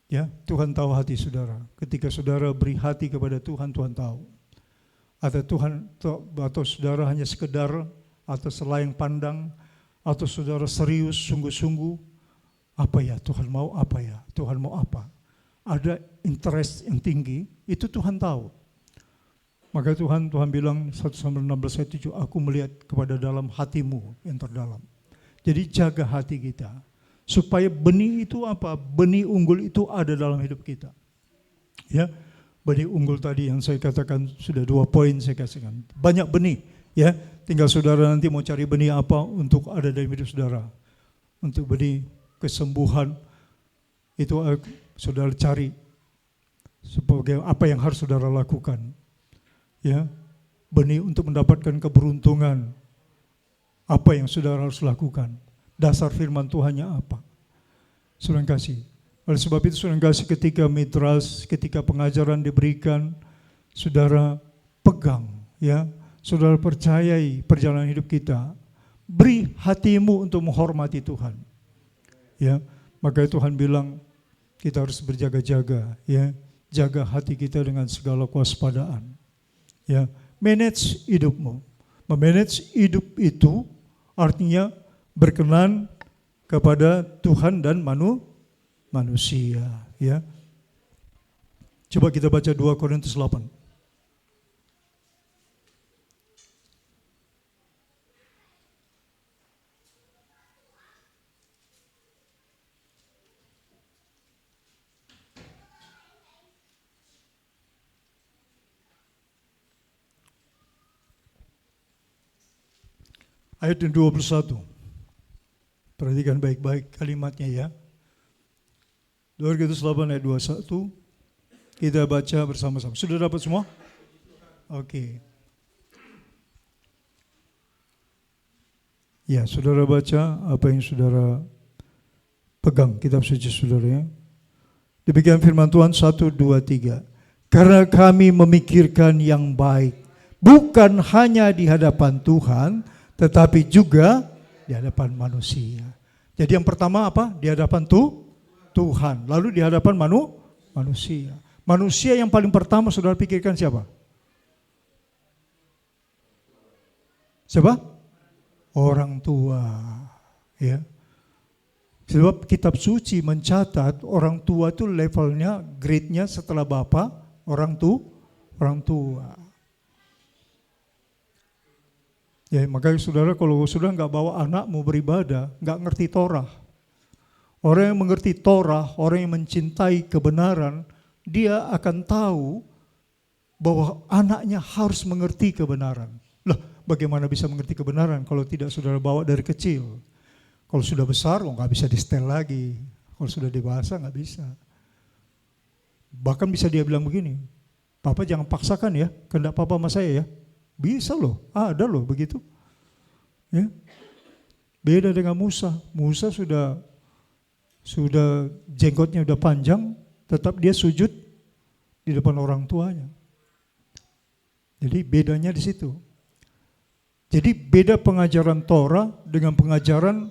Ya, Tuhan tahu hati saudara. Ketika saudara beri hati kepada Tuhan, Tuhan tahu. Atau saudara hanya sekedar atau selayang pandang, atau saudara serius, sungguh-sungguh, apa ya Tuhan mau apa ya? Tuhan mau apa? Ada interest yang tinggi, itu Tuhan tahu. Maka Tuhan bilang 1 Samuel 16 ayat 7, aku melihat kepada dalam hatimu yang terdalam. Jadi jaga hati kita. Supaya benih itu apa? Benih unggul itu ada dalam hidup kita. Ya, benih unggul tadi yang saya katakan sudah 2 poin saya kasihkan. Banyak benih, ya. Tinggal saudara nanti mau cari benih apa untuk ada dalam hidup saudara. Untuk benih kesembuhan, Itu saudara cari sebagai apa yang harus saudara lakukan. Ya, benih untuk mendapatkan keberuntungan. Apa yang saudara harus lakukan? Dasar firman Tuhannya apa? Saudara kasih. Oleh sebab itu saudara kasih, ketika midras, ketika pengajaran diberikan, saudara pegang, ya, saudara percayai perjalanan hidup kita. Beri hatimu untuk menghormati Tuhan. Ya, maka Tuhan bilang kita harus berjaga-jaga, ya, jaga hati kita dengan segala kewaspadaan. Ya, manage hidupmu. Memanage hidup itu artinya berkenan kepada Tuhan dan manusia, ya. Coba kita baca 2 Korintus 8. Ayat 21. Perhatikan baik-baik kalimatnya, ya. 2 Korintus 8 ayat 21. Kita baca bersama-sama. Sudah dapat semua? Oke. Ya, saudara baca apa yang saudara pegang, kitab suci saudara, ya. Demikian firman Tuhan 1, 2, 3. Karena kami memikirkan yang baik, bukan hanya di hadapan Tuhan, tetapi juga di hadapan manusia. Jadi yang pertama apa? Di hadapan Tuhan. Lalu di hadapan manusia. Manusia yang paling pertama saudara pikirkan siapa? Siapa? Orang tua. Ya. Sebab kitab suci mencatat orang tua itu levelnya, grade-nya setelah bapak, orang tua. Ya, makanya saudara, kalau saudara nggak bawa anakmu beribadah, nggak ngerti Torah. Orang yang mengerti Torah, orang yang mencintai kebenaran, dia akan tahu bahwa anaknya harus mengerti kebenaran. Lah, bagaimana bisa mengerti kebenaran kalau tidak saudara bawa dari kecil? Kalau sudah besar, nggak bisa di-setel lagi. Kalau sudah dewasa, nggak bisa. Bahkan bisa dia bilang begini, Papa jangan paksakan ya, kehendak Papa sama saya ya. Bisa loh, ada loh begitu. Ya. Beda dengan Musa. Musa sudah jenggotnya udah panjang, tetap dia sujud di depan orang tuanya. Jadi bedanya di situ. Jadi beda pengajaran Torah dengan pengajaran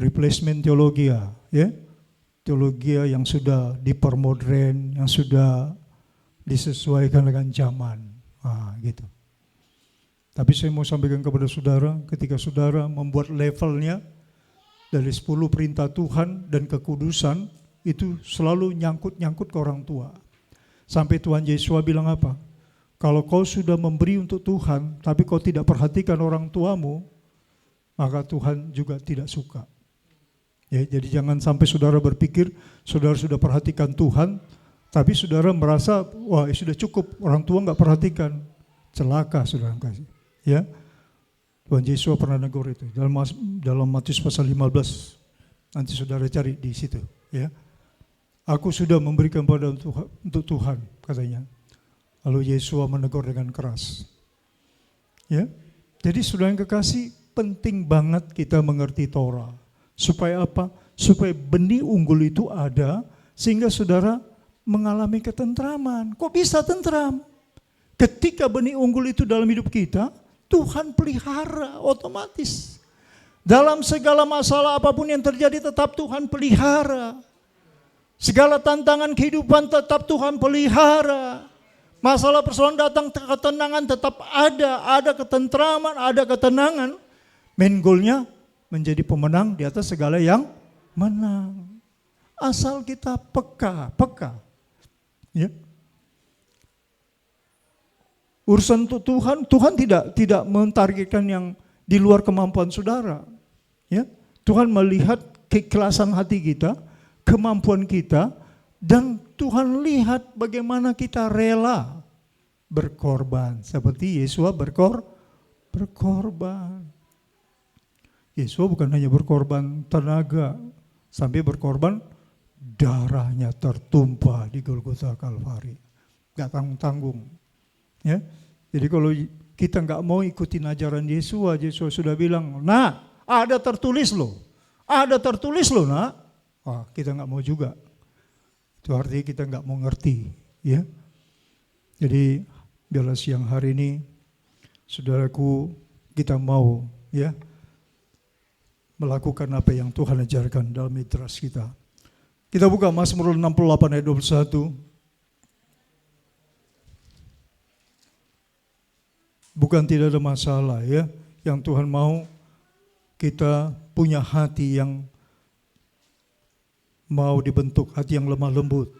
replacement teologia, ya. Teologia yang sudah dipermodern, yang sudah disesuaikan dengan zaman. Gitu. Tapi saya mau sampaikan kepada saudara, ketika saudara membuat levelnya dari 10 perintah Tuhan dan kekudusan, itu selalu nyangkut-nyangkut ke orang tua. Sampai Tuhan Yesus bilang apa? Kalau kau sudah memberi untuk Tuhan, tapi kau tidak perhatikan orang tuamu, maka Tuhan juga tidak suka. Ya, jadi jangan sampai saudara berpikir, saudara sudah perhatikan Tuhan, tapi saudara merasa, wah sudah cukup, orang tua nggak perhatikan. Celaka saudara kasih. Ya, Tuhan Yesus pernah negur itu dalam Matius pasal 15. Nanti saudara cari di situ. Ya, aku sudah memberikan pada untuk Tuhan, katanya. Lalu Yesus menegur dengan keras. Ya, jadi saudara yang kekasih, penting banget kita mengerti Torah. Supaya apa? Supaya benih unggul itu ada, sehingga saudara mengalami ketentraman. Kok bisa tentram? Ketika benih unggul itu dalam hidup kita, Tuhan pelihara otomatis. Dalam segala masalah apapun yang terjadi tetap Tuhan pelihara. Segala tantangan kehidupan tetap Tuhan pelihara. Masalah persoalan datang, ketenangan tetap ada ketentraman, ada ketenangan. Main goalnya menjadi pemenang di atas segala yang menang. Asal kita peka. Ya. Urusan untuk Tuhan tidak mentargetkan yang di luar kemampuan saudara. Ya. Tuhan melihat keikhlasan hati kita, kemampuan kita, dan Tuhan lihat bagaimana kita rela berkorban. Seperti Yesus berkorban. Yesus bukan hanya berkorban tenaga, sampai berkorban darahnya tertumpah di Golgota Kalvari. Gak tanggung-tanggung. Ya. Jadi kalau kita nggak mau ikutin ajaran Yesus, Yesus sudah bilang, nah ada tertulis loh. Ada tertulis loh nak. Wah, kita nggak mau juga. Itu artinya kita nggak mau ngerti. Ya. Jadi biarlah siang hari ini, saudaraku, kita mau ya melakukan apa yang Tuhan ajarkan dalam midras kita. Kita buka Mazmur 68 ayat 21. Bukan tidak ada masalah ya, yang Tuhan mau kita punya hati yang mau dibentuk, hati yang lemah lembut,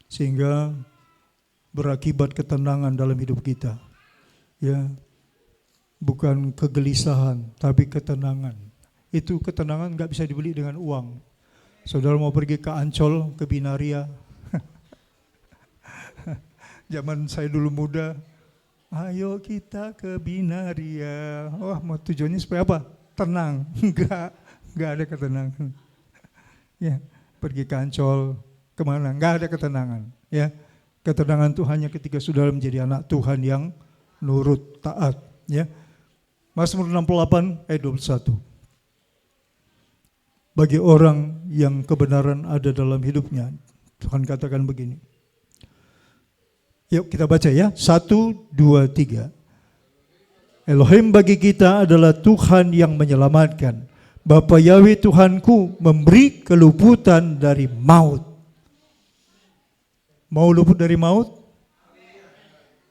sehingga berakibat ketenangan dalam hidup kita. Ya, bukan kegelisahan, tapi ketenangan. Itu ketenangan nggak bisa dibeli dengan uang. Saudara mau pergi ke Ancol, ke Binaria. Zaman saya dulu muda, ayo kita ke Binaria. Wah, mau tujuannya supaya apa? Tenang. Enggak ada ketenangan. Ya, pergi ke Ancol, kemana? Enggak ada ketenangan. Ya, ketenangan itu hanya ketika saudara menjadi anak Tuhan yang nurut, taat. Ya, Mazmur 68 ayat 21. Bagi orang yang kebenaran ada dalam hidupnya, Tuhan katakan begini. Yuk kita baca ya, 1, 2, 3. Elohim bagi kita adalah Tuhan yang menyelamatkan. Bapa Yahweh Tuhanku memberi keluputan dari maut. Mau luput dari maut?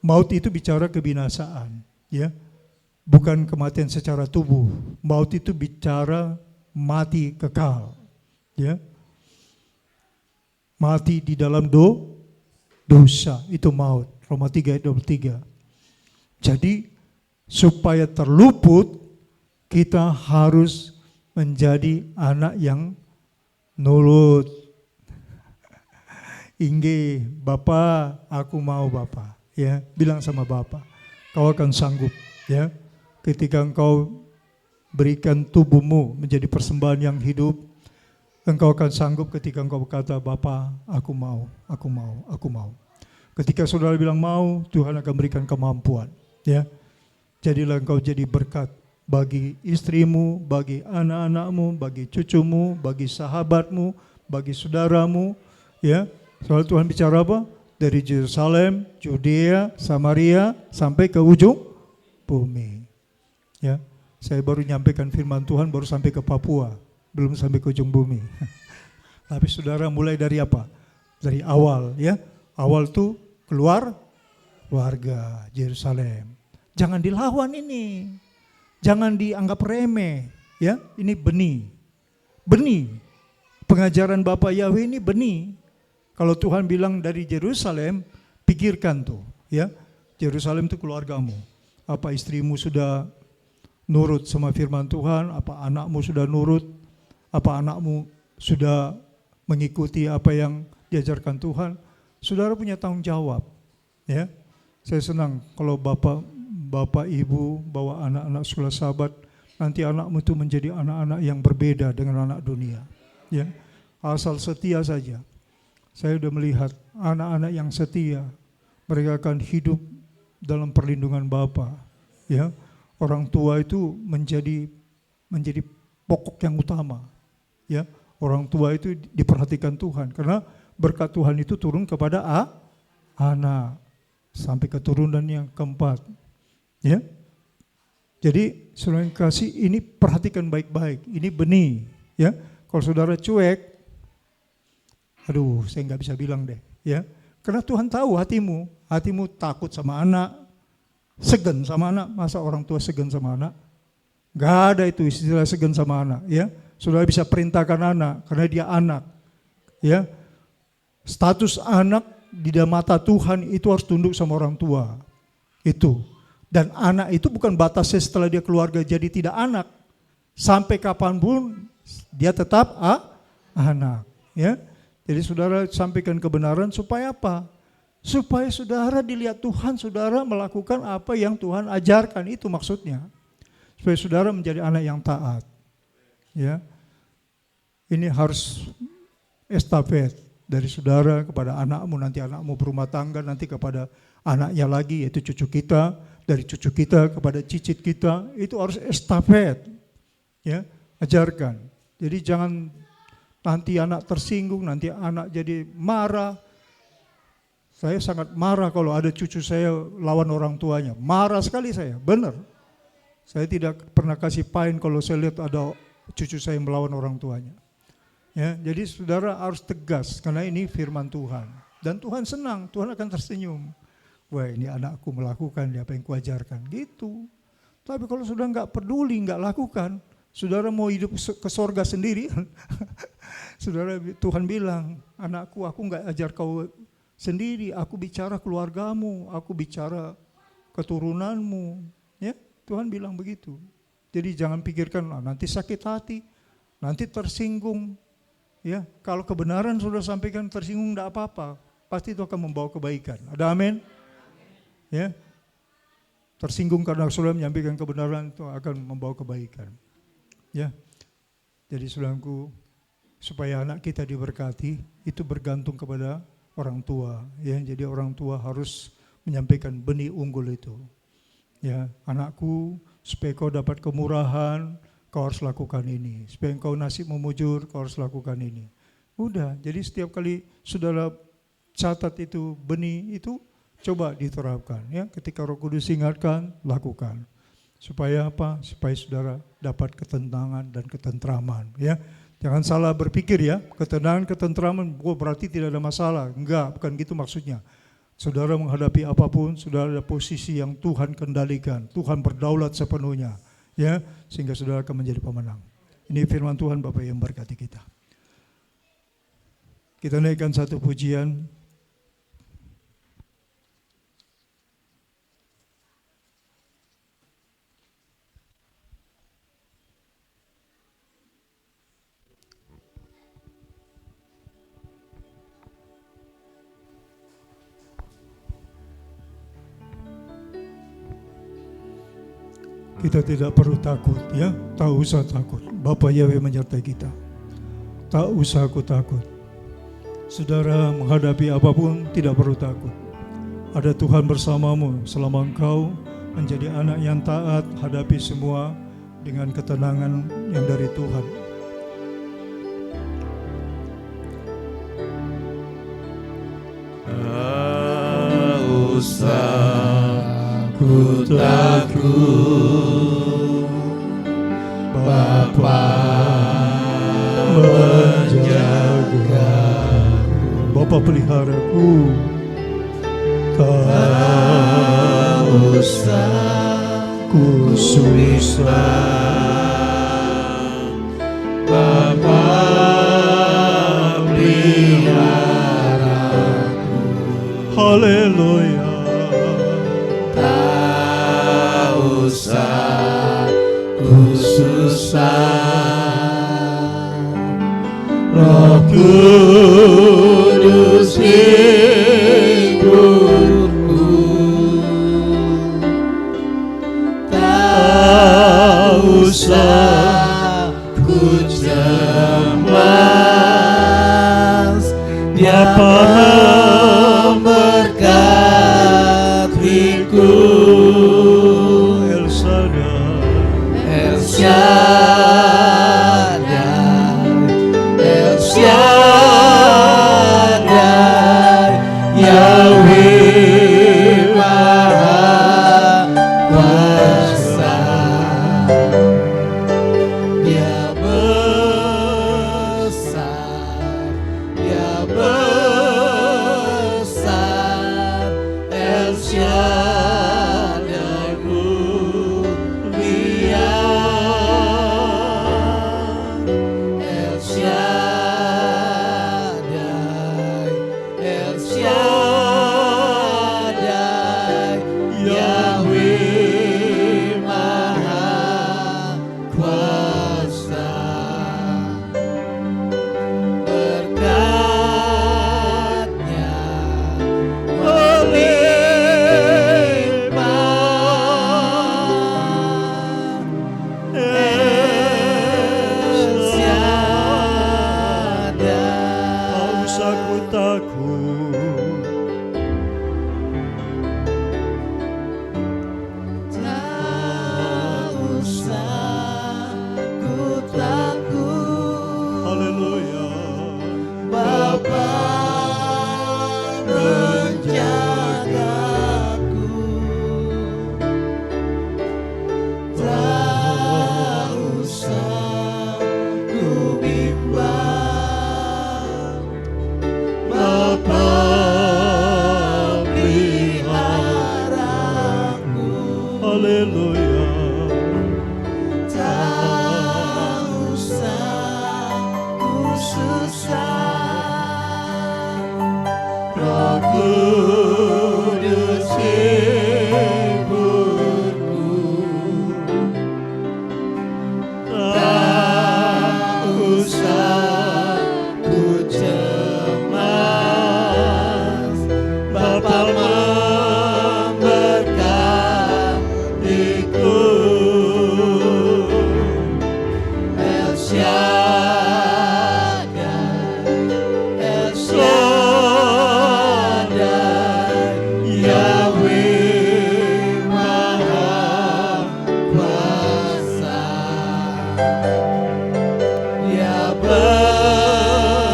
Maut itu bicara kebinasaan, ya. Bukan kematian secara tubuh. Maut itu bicara mati kekal, ya. Mati di dalam dosa, itu maut. Roma 3 ayat 23. Jadi supaya terluput, kita harus menjadi anak yang nurut. Ingge, Bapa, aku mau Bapa. Ya, bilang sama Bapa, kau akan sanggup. Ya, ketika engkau berikan tubuhmu menjadi persembahan yang hidup, engkau akan sanggup ketika engkau berkata, Bapa, aku mau, aku mau, aku mau. Ketika saudara bilang mau, Tuhan akan berikan kemampuan. Ya, jadilah engkau jadi berkat bagi istrimu, bagi anak-anakmu, bagi cucumu, bagi sahabatmu, bagi saudaramu. Ya, soal Tuhan bicara apa? Dari Yerusalem, Judea, Samaria, sampai ke ujung bumi. Ya. Saya baru nyampaikan firman Tuhan, baru sampai ke Papua, belum sampai ke ujung bumi. Tapi saudara mulai dari apa? Dari awal, ya. Awal tuh keluar keluarga Yerusalem. Jangan dilawan ini, jangan dianggap remeh, ya. Ini benih, benih. Pengajaran Bapak Yahweh ini benih. Kalau Tuhan bilang dari Yerusalem, pikirkan tuh, ya. Yerusalem itu keluargamu. Apa istrimu sudah nurut sama firman Tuhan, apa anakmu sudah nurut, apa anakmu sudah mengikuti apa yang diajarkan Tuhan. Saudara punya tanggung jawab, ya. Saya senang kalau bapak ibu bawa anak-anak sekolah sahabat, nanti anakmu itu menjadi anak-anak yang berbeda dengan anak dunia, ya. Asal setia saja. Saya sudah melihat anak-anak yang setia, mereka akan hidup dalam perlindungan Bapa, ya. Orang tua itu menjadi pokok yang utama, ya. Orang tua itu diperhatikan Tuhan karena berkat Tuhan itu turun kepada anak sampai keturunan yang keempat, ya. Jadi saudara yang kasih, ini perhatikan baik-baik, ini benih, ya. Kalau saudara cuek, aduh, saya nggak bisa bilang deh, ya. Karena Tuhan tahu hatimu takut sama anak, segan sama anak. Masa orang tua segan sama anak? Gak ada itu istilah segan sama anak, ya. Saudara bisa perintahkan anak karena dia anak, ya. Status anak di dalam mata Tuhan itu harus tunduk sama orang tua. Itu. Dan anak itu bukan batasnya setelah dia keluarga jadi tidak anak. Sampai kapanpun dia tetap anak, ya. Jadi saudara sampaikan kebenaran supaya apa? Supaya saudara dilihat Tuhan, saudara melakukan apa yang Tuhan ajarkan, itu maksudnya. Supaya saudara menjadi anak yang taat. Ya. Ini harus estafet dari saudara kepada anakmu, nanti anakmu berumah tangga, nanti kepada anaknya lagi yaitu cucu kita, dari cucu kita kepada cicit kita, itu harus estafet. Ya, ajarkan. Jadi jangan nanti anak tersinggung, nanti anak jadi marah. Saya sangat marah kalau ada cucu saya lawan orang tuanya. Marah sekali saya, benar. Saya tidak pernah kasih pain kalau saya lihat ada cucu saya melawan orang tuanya. Ya, jadi saudara harus tegas karena ini firman Tuhan. Dan Tuhan senang, Tuhan akan tersenyum. Wah, ini anakku melakukan apa yang kuajarkan, gitu. Tapi kalau sudah nggak peduli, nggak lakukan, saudara mau hidup ke sorga sendiri. Saudara, Tuhan bilang, anakku, aku nggak ajar kau sendiri, aku bicara keluargamu, aku bicara keturunanmu. Ya, Tuhan bilang begitu. Jadi jangan pikirkan nanti sakit hati, nanti tersinggung. Ya, kalau kebenaran sudah sampaikan tersinggung enggak apa-apa, pasti itu akan membawa kebaikan. Ada amin? Ya. Tersinggung karena saudara menyampaikan kebenaran itu akan membawa kebaikan. Ya. Jadi saudaraku, supaya anak kita diberkati itu bergantung kepada orang tua, ya. Jadi orang tua harus menyampaikan benih unggul itu. Ya, anakku, supaya kau dapat kemurahan, kau harus lakukan ini. Supaya engkau nasib memujur, kau harus lakukan ini. Udah, jadi setiap kali saudara catat itu benih itu, coba diterapkan. Ya, ketika Roh Kudus ingatkan, lakukan. Supaya apa? Supaya saudara dapat ketenangan dan ketentraman. Ya, jangan salah berpikir ya, ketenangan, ketentraman, berarti tidak ada masalah. Enggak, bukan gitu maksudnya. Saudara menghadapi apapun, saudara ada posisi yang Tuhan kendalikan. Tuhan berdaulat sepenuhnya. Ya, sehingga saudara akan menjadi pemenang. Ini firman Tuhan Bapak yang berkati kita. Kita naikkan satu pujian. Kita tidak perlu takut, ya. Tak usah takut. Bapa Yahweh menyertai kita. Tak usah aku takut. Saudara menghadapi apapun tidak perlu takut. Ada Tuhan bersamamu selama engkau menjadi anak yang taat, hadapi semua dengan ketenangan yang dari Tuhan. Tak usah ku takut, Bapa menjagaku, Bapa peliharaku. tak usah Ku susah, Bapa peliharaku. haleluya. Tak usah ku susah, Roh Kudus hiburku. Tak usah ku cemas, Dia memberkatiku. El Shaddai, El Shaddai, El Shaddai, Yahweh Maha Kuasa. Dia besar, Dia besar, El Shaddai. Tak usah ku takut, Haleluya. Bapa menjagaku. Tak usah ku bimbang, Bapa peliharaku. Haleluya. Tak usah ku susah, Roh Kudus hiburku. Tak usah ku cemas, Bapa memberkatiku. El Shaddai, El Shaddai, Yahweh Maha Kuasa. Dia besar,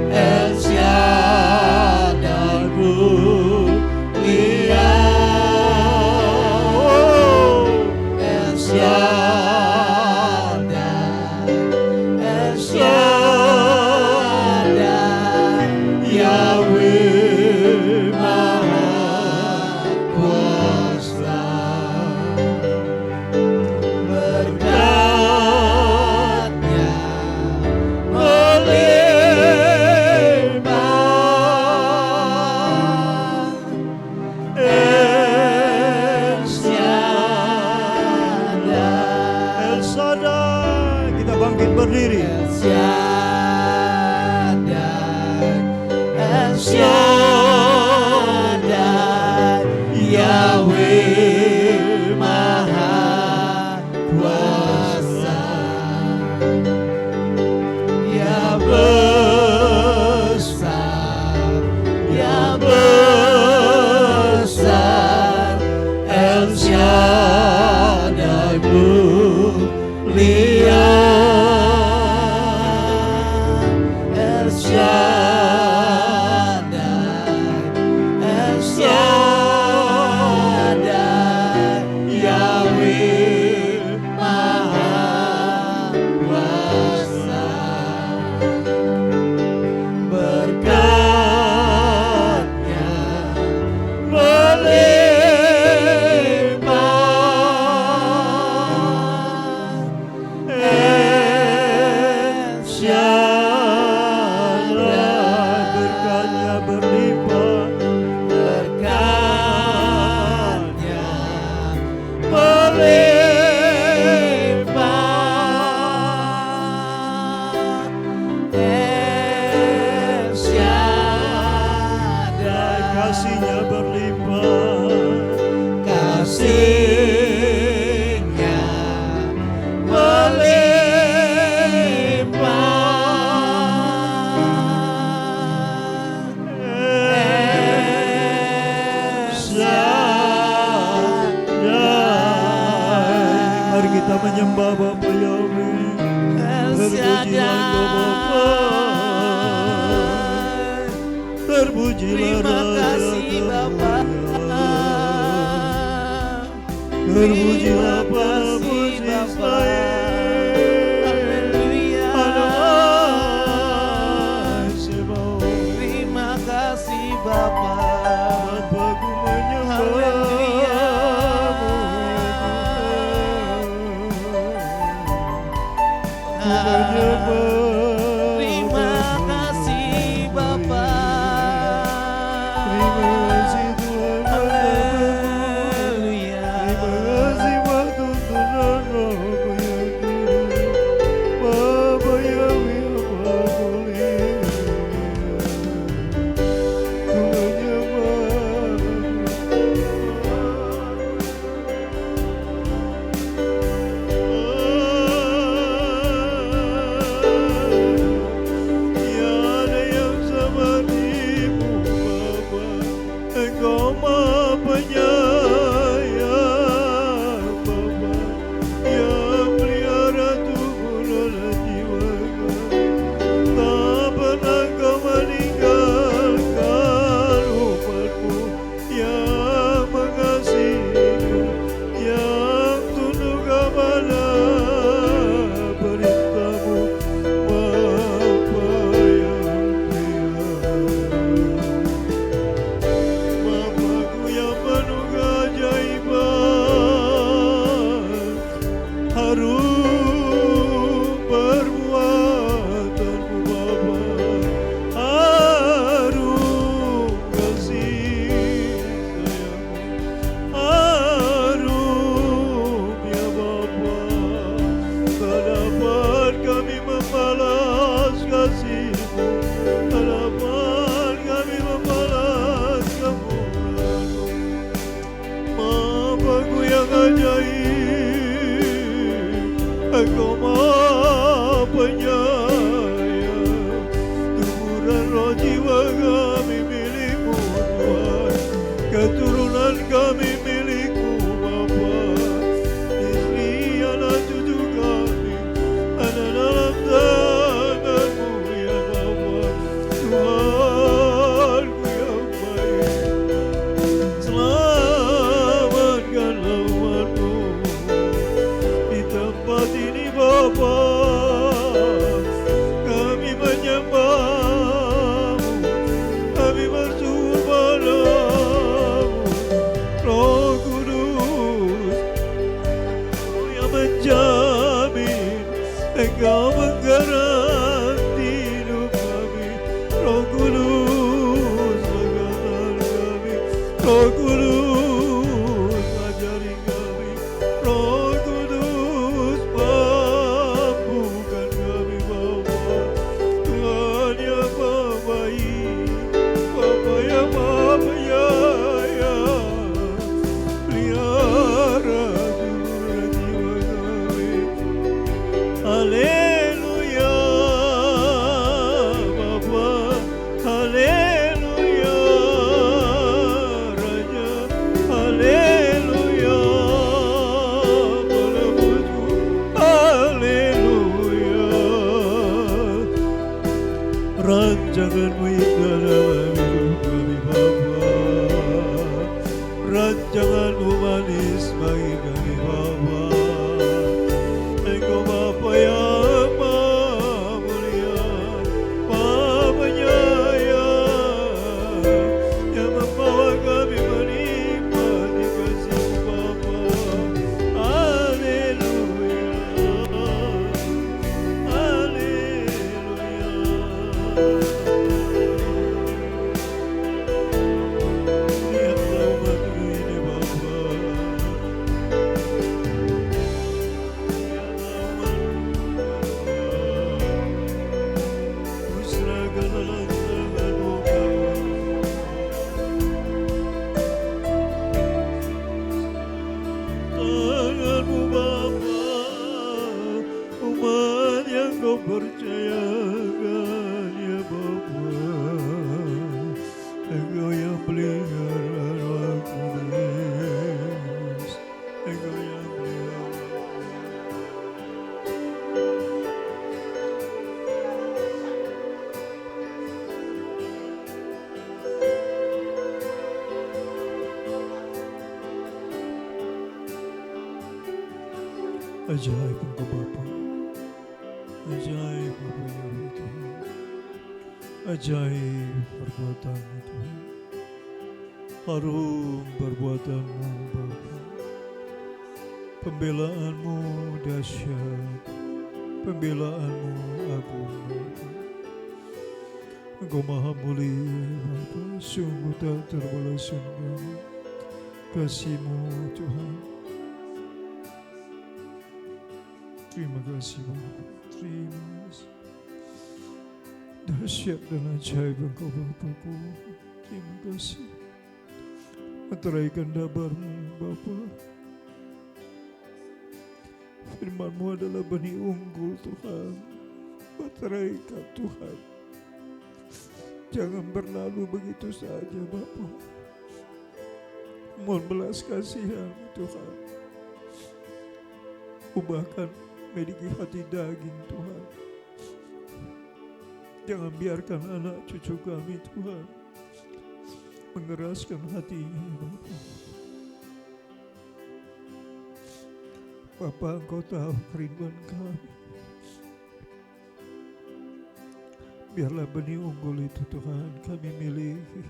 El Shaddai mulia. El Shaddai, Yahweh Maha Kuasa. Berkatnya melimpah, El Shaddai, El Shaddai. Kita bangkit berdiri. El Shaddai, El Shaddai, Yahweh Maha Kuasa. Dia besar, El Shaddai mulia. El Shaddai, Yahweh Maha Kuasa. Berkatnya melimpah, El Shaddai. Berkatnya berlimpah. Berkatnya melimpah, El Shaddai. Kasihnya berlimpah. Kasihnya melimpah, El Shaddai. Mari kita menyembah Bapa Yahweh. El Terpujilah Engkau Bapa. Shaddai. Terpujilah Terima Raja kasih Bapa. Terpujilah Terima para kasih puji Bapa. Israel. Haleluya. Adonai Sebaot. Terima kasih Bapa. Bapaku menyembahmu, Haleluya. ya Tuhan. Ku menyembah. Terima kasih Bapa. Terima kasih Tuhan. Haleluya. Terima kasih waktu tuntunan Rohmu yang kudus. Bapa Yahweh apa boleh. Ku menyembah. penyayang. Tubuh dan roh jiwa kami milik-Mu Tuhan, keturunan kami milik-Mu Bapa. Istri anak cucu kami ada dalam tangan-Mu ya Bapa. Tuhanku yang baik, selamatkanlah umat-Mu di tempat ini Bapa. Kami menyembah-Mu, kami bersyukur padamu. Roh Kudus yang menjamin, Engkau menggerakkan hidup kami. Roh Kudus pegangan kami, Roh Kudus ajari kami, Roh Kudus mampukan kami Bapa. Tuhan yang Maha Baik, Bapa yang Maha Penyayang, pelihara jiwa kami. Haleluya Bapa, haleluya Raja, haleluya menebusku, haleluya. Rancangan-Mu indah dalam hidup kami Bapa, rancangan-Mu manis bagi kami Bapa. Engkau Bapa yang Maha Mulia, Maha Penyayang, yang membawa kami menikmati kasih-Mu Bapa. Haleluya, haleluya. Lihatlah umat-Mu ini Bapa, tangan-Mu Bapa, umat yang Kau percayakan ya Bapa. Engkau yang pelihara Roh Kudus, Engkau yang pelihara. Ajaib Engkau Bapa, ajaib apa yang Tuhan, ajaib perbuatan-Mu Tuhan, harum perbuatan-Mu Bapa, pembelaan-Mu dahsyat, pembelaan-Mu agung Bapa. Engkau Maha Mulia Bapa, sungguh tak terbalas sungguh kasih-Mu Tuhan. Terima kasih Bapa, terima kasih. Dahsyat dan ajaib Engkau Bapa-Ku. Terima kasih. Meteraikan dabar-Mu Bapa. Firman-Mu adalah benih unggul Tuhan. Meteraikan Tuhan. Jangan berlalu begitu saja Bapa. Mohon belas kasihan-Mu Tuhan. Ubahkan miliki hati daging Tuhan. Jangan biarkan anak cucu kami Tuhan mengeraskan hatinya Bapa. Bapa, Engkau tahu kerinduan kami. Biarlah benih unggul itu Tuhan kami miliki,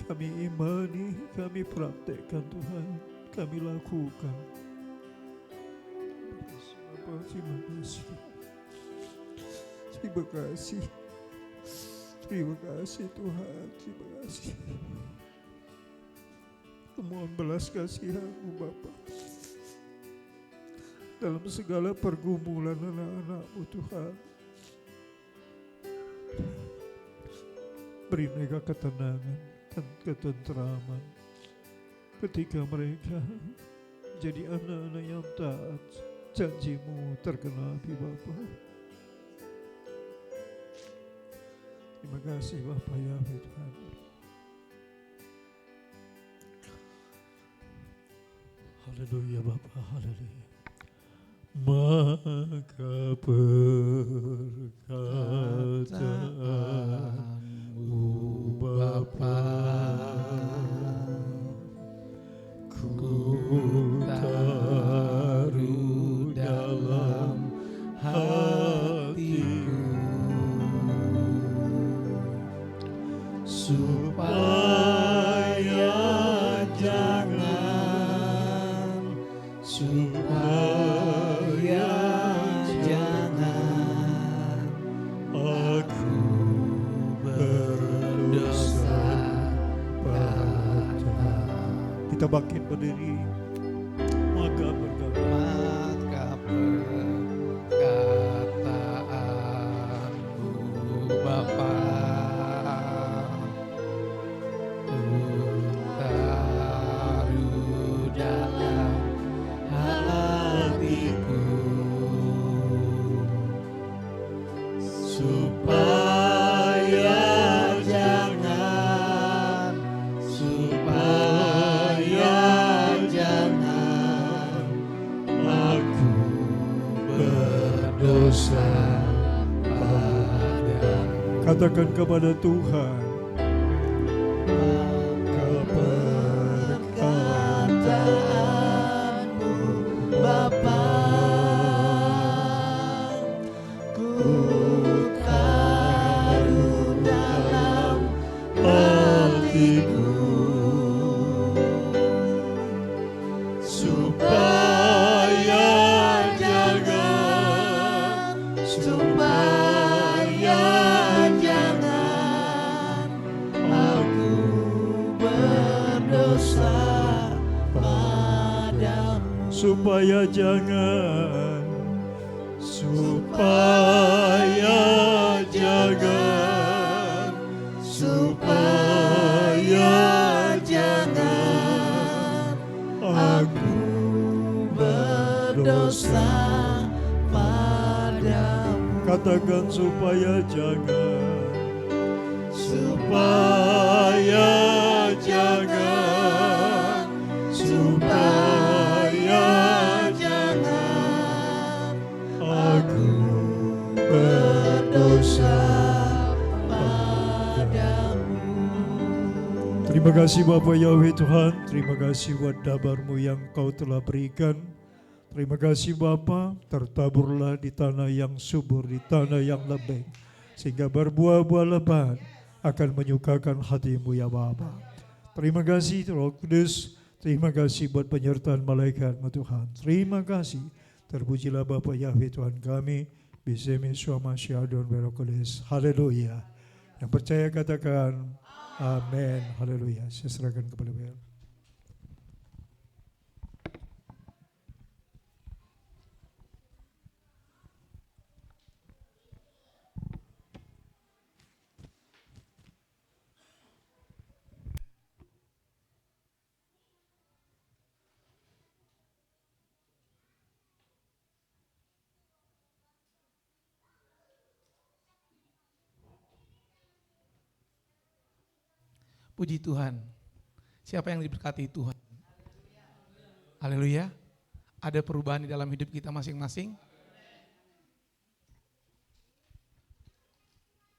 kami imani, kami praktekkan Tuhan, kami lakukan. Terima kasih. Terima kasih. Terima kasih Tuhan. Terima kasih. Mohon belas kasihan-Mu Bapa dalam segala pergumulan anak-anak-Mu Tuhan. Beri mereka ketenangan dan ketenteraman ketika mereka jadi anak-anak yang taat, janji-Mu tergenapi Bapa. Terima kasih Bapa ya Tuhan. Haleluya Bapa, haleluya. Maka perkataanmu Bapa, ku taruh dalam hatiku, supaya jangan, supaya jangan aku berdosa pada. Kita bangkit berdiri. Maka perkataanmu Bapa, taruh dalam hatiku, supaya jangan, supaya jangan aku berdosa padamu. katakan kepada Tuhan. Perkataanmu Bapa, ku taruh dalam hatiku, supaya jangan, supaya jangan aku berdosa padamu, Supaya jangan, supaya jangan, supaya jangan aku berdosa padamu, katakan supaya jangan, supaya jangan, supaya jangan aku berdosa padamu. Terima kasih Bapa Yahweh Tuhan, terima kasih buat dabar-Mu yang Kau telah berikan. Terima kasih Bapa, tertaburlah di tanah yang subur, di tanah yang lembek, sehingga berbuah-buah lebat akan menyukakan hati-Mu ya Bapa. Terima kasih Roh Kudus, terima kasih buat penyertaan malaikat-Mu Tuhan. Terima kasih, terpujilah Bapa Yahweh Tuhan kami, Bisemi Suama Syadon Berokodes. Haleluya. Yang percaya katakan amin. Haleluya. Saya serahkan kepada Beliau. Puji Tuhan. Siapa yang diberkati Tuhan? Haleluya. Ada perubahan di dalam hidup kita masing-masing.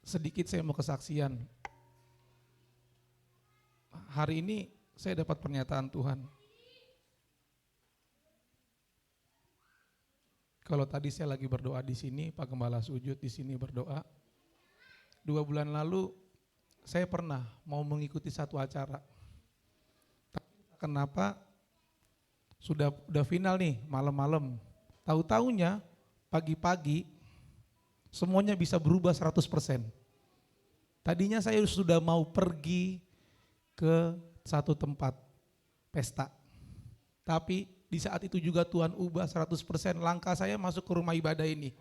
Sedikit saya mau kesaksian. Hari ini saya dapat pernyataan Tuhan. Kalau tadi saya lagi berdoa di sini, Pak Gembala sujud di sini berdoa. 2 bulan lalu saya pernah mau mengikuti satu acara. Kenapa? Sudah final nih malam-malam. Tahu-taunya pagi-pagi semuanya bisa berubah 100%. Tadinya saya sudah mau pergi ke satu tempat pesta. Tapi di saat itu juga Tuhan ubah 100% langkah saya masuk ke rumah ibadah ini.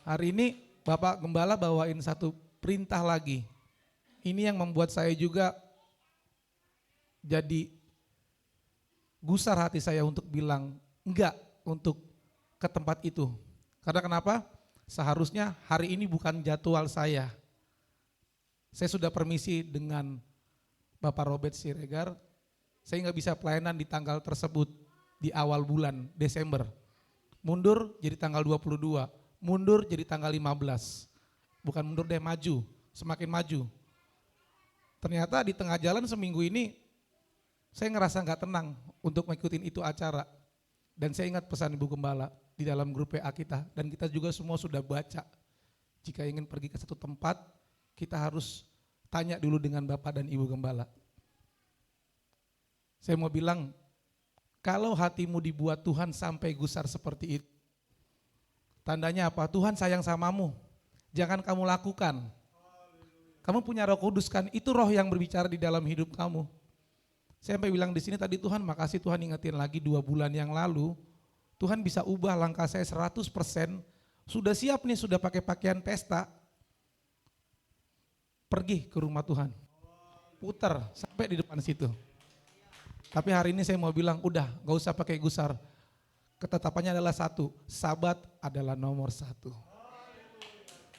Hari ini Bapak Gembala bawain satu perintah lagi. Ini yang membuat saya juga jadi gusar hati saya untuk bilang, enggak untuk ke tempat itu. Karena kenapa? Seharusnya hari ini bukan jadwal saya. Saya sudah permisi dengan Bapak Robert Siregar, saya nggak bisa pelayanan di tanggal tersebut di awal bulan Desember. Mundur jadi tanggal 22, mundur jadi tanggal 15. Bukan mundur deh, maju, semakin maju. Ternyata di tengah jalan seminggu ini saya ngerasa nggak tenang untuk mengikuti itu acara. Dan saya ingat pesan Ibu Gembala di dalam grup PA kita, dan kita juga semua sudah baca. Jika ingin pergi ke satu tempat, kita harus tanya dulu dengan Bapak dan Ibu Gembala. Saya mau bilang, kalau hatimu dibuat Tuhan sampai gusar seperti itu, tandanya apa? Tuhan sayang samamu, jangan kamu lakukan. Kamu punya Roh Kudus kan, itu roh yang berbicara di dalam hidup kamu. Saya sampai bilang di sini tadi, Tuhan makasih Tuhan ingetin lagi 2 bulan yang lalu, Tuhan bisa ubah langkah saya 100%, sudah siap nih, sudah pakai pakaian pesta, pergi ke rumah Tuhan, putar sampai di depan situ. Tapi hari ini saya mau bilang, udah gak usah pakai gusar. Ketetapannya adalah satu, Sabat adalah nomor 1.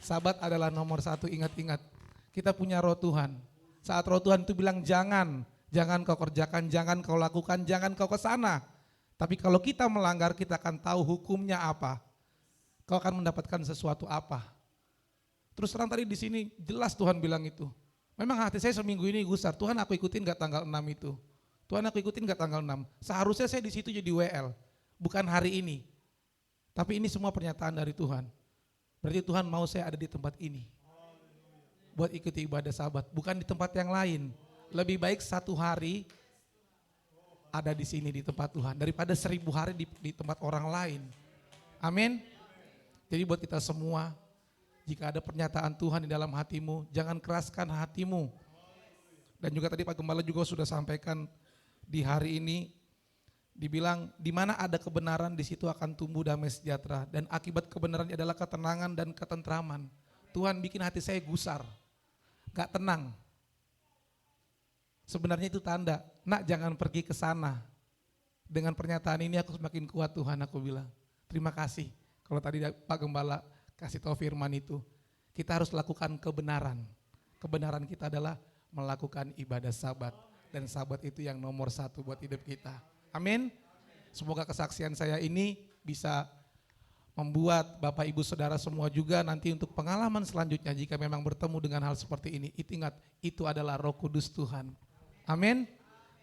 Sabat adalah nomor 1, ingat-ingat. Kita punya roh Tuhan. Saat roh Tuhan itu bilang jangan kau kerjakan, jangan kau lakukan, jangan kau ke sana. Tapi kalau kita melanggar, kita akan tahu hukumnya apa. Kau akan mendapatkan sesuatu apa. Terus terang tadi di sini jelas Tuhan bilang itu. Memang hati saya seminggu ini gusar, Tuhan aku ikutin gak tanggal 6 itu. Tuhan aku ikutin gak tanggal 6. Seharusnya saya di situ jadi WL, bukan hari ini. Tapi ini semua pernyataan dari Tuhan. Berarti Tuhan mau saya ada di tempat ini. Buat ikuti ibadah Sabat, bukan di tempat yang lain. Lebih baik 1 hari ada di sini di tempat Tuhan daripada 1000 hari di tempat orang lain. Amin. Jadi buat kita semua, jika ada pernyataan Tuhan di dalam hatimu, jangan keraskan hatimu. Dan juga tadi Pak Gembala juga sudah sampaikan di hari ini, dibilang di mana ada kebenaran di situ akan tumbuh damai sejahtera, dan akibat kebenaran adalah ketenangan dan ketentraman. Tuhan bikin hati saya gusar, gak tenang. Sebenarnya itu tanda, nak jangan pergi ke sana. Dengan pernyataan ini aku semakin kuat Tuhan, aku bilang. Terima kasih. Kalau tadi Pak Gembala kasih tahu firman itu, kita harus lakukan kebenaran. Kebenaran kita adalah melakukan ibadah Sabat. Dan Sabat itu yang nomor 1 buat hidup kita. Amin. Semoga kesaksian saya ini bisa membuat Bapak Ibu Saudara semua juga nanti untuk pengalaman selanjutnya jika memang bertemu dengan hal seperti ini. Ingat, itu adalah Roh Kudus Tuhan. Amin.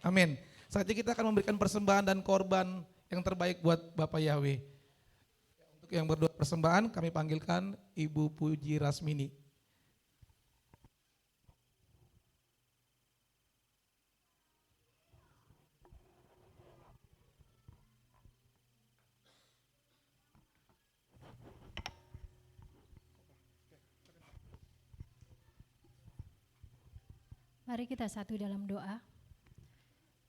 Amin. Saatnya kita akan memberikan persembahan dan korban yang terbaik buat Bapak Yahweh. Untuk yang berdoa persembahan kami panggilkan Ibu Puji Rasmini. Mari kita satu dalam doa.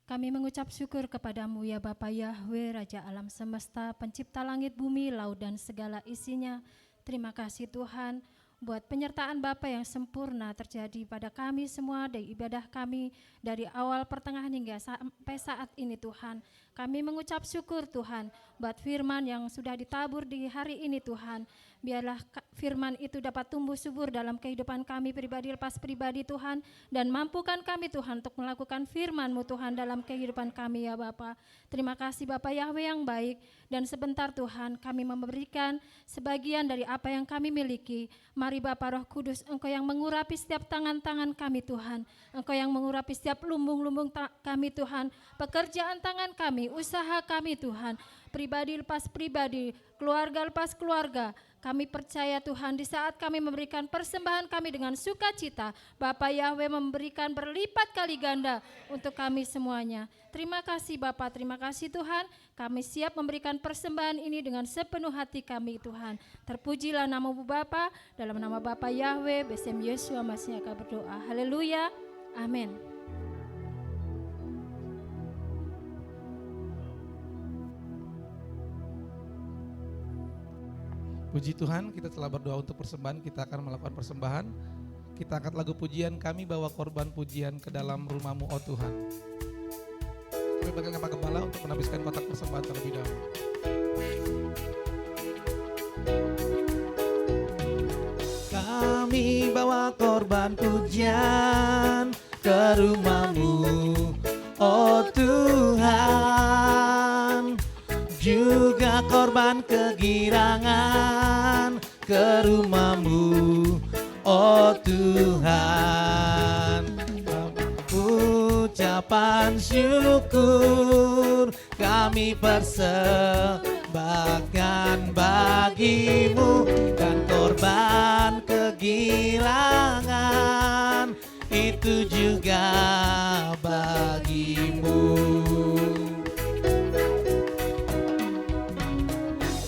Kami mengucap syukur kepadamu ya Bapa Yahweh, Raja alam semesta, pencipta langit, bumi, laut dan segala isinya. Terima kasih Tuhan buat penyertaan Bapa yang sempurna terjadi pada kami semua dari ibadah kami dari awal pertengahan hingga sampai saat ini Tuhan. Kami mengucap syukur Tuhan buat firman yang sudah ditabur di hari ini Tuhan. Biarlah firman itu dapat tumbuh subur dalam kehidupan kami pribadi lepas pribadi Tuhan, dan mampukan kami Tuhan untuk melakukan firman-Mu Tuhan dalam kehidupan kami ya Bapa. Terima kasih Bapa Yahweh yang baik, dan sebentar Tuhan kami memberikan sebagian dari apa yang kami miliki. Mari Bapa Roh Kudus, Engkau yang mengurapi setiap tangan-tangan kami Tuhan, Engkau yang mengurapi setiap lumbung-lumbung kami Tuhan, pekerjaan tangan kami, usaha kami Tuhan, pribadi lepas pribadi, keluarga lepas keluarga. Kami percaya Tuhan di saat kami memberikan persembahan kami dengan sukacita, Bapa Yahweh memberikan berlipat kali ganda untuk kami semuanya. Terima kasih Bapa, terima kasih Tuhan. Kami siap memberikan persembahan ini dengan sepenuh hati kami Tuhan. Terpujilah nama-Mu Bapa, dalam nama Bapa Yahweh, Besem Yesua Masih akan berdoa. Haleluya, amin. Puji Tuhan, kita telah berdoa untuk persembahan, kita akan melakukan persembahan. Kita angkat lagu pujian, kami bawa korban pujian ke dalam rumah-Mu, oh Tuhan. Kami berikan Pak Gembala untuk menhabiskan kotak persembahan terlebih dahulu. Kami bawa korban pujian ke rumah-Mu, oh Tuhan, juga korban kegirangan ke rumah-Mu, oh Tuhan. Ucapan syukur kami persembahkan bagi-Mu, dan korban kegirangan itu juga bagi-Mu.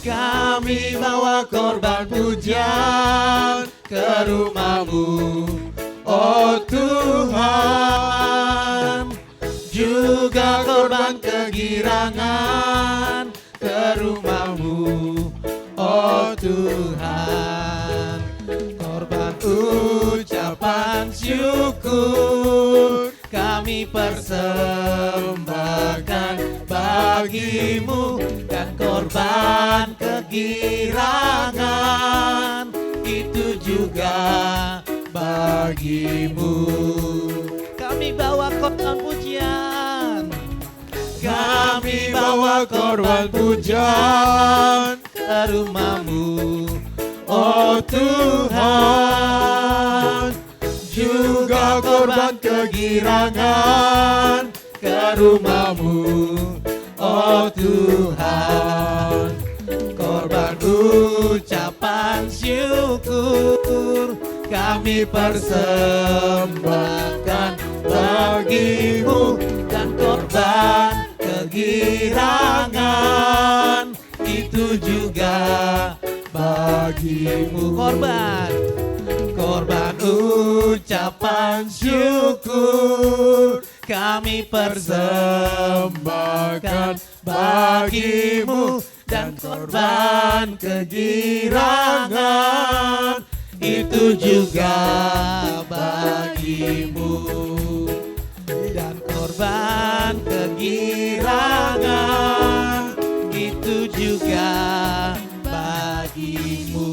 Kami bawa korban pujian ke rumah-Mu, oh Tuhan, juga korban kegirangan ke rumah-Mu, oh Tuhan. Korban ucapan syukur kami persembahkan bagi-Mu, dan korban kegirangan itu juga bagi-Mu. Kami bawa korban pujian, kami bawa korban pujian ke rumah-Mu, oh Tuhan, juga korban kegirangan ke rumah-Mu, oh Tuhan. Korban ucapan syukur kami persembahkan bagi-Mu, dan korban kegirangan itu juga bagi-Mu. Korban ucapan syukur kami persembahkan bagi-Mu, dan korban kegirangan itu juga bagi-Mu, dan korban kegirangan itu juga bagi-Mu.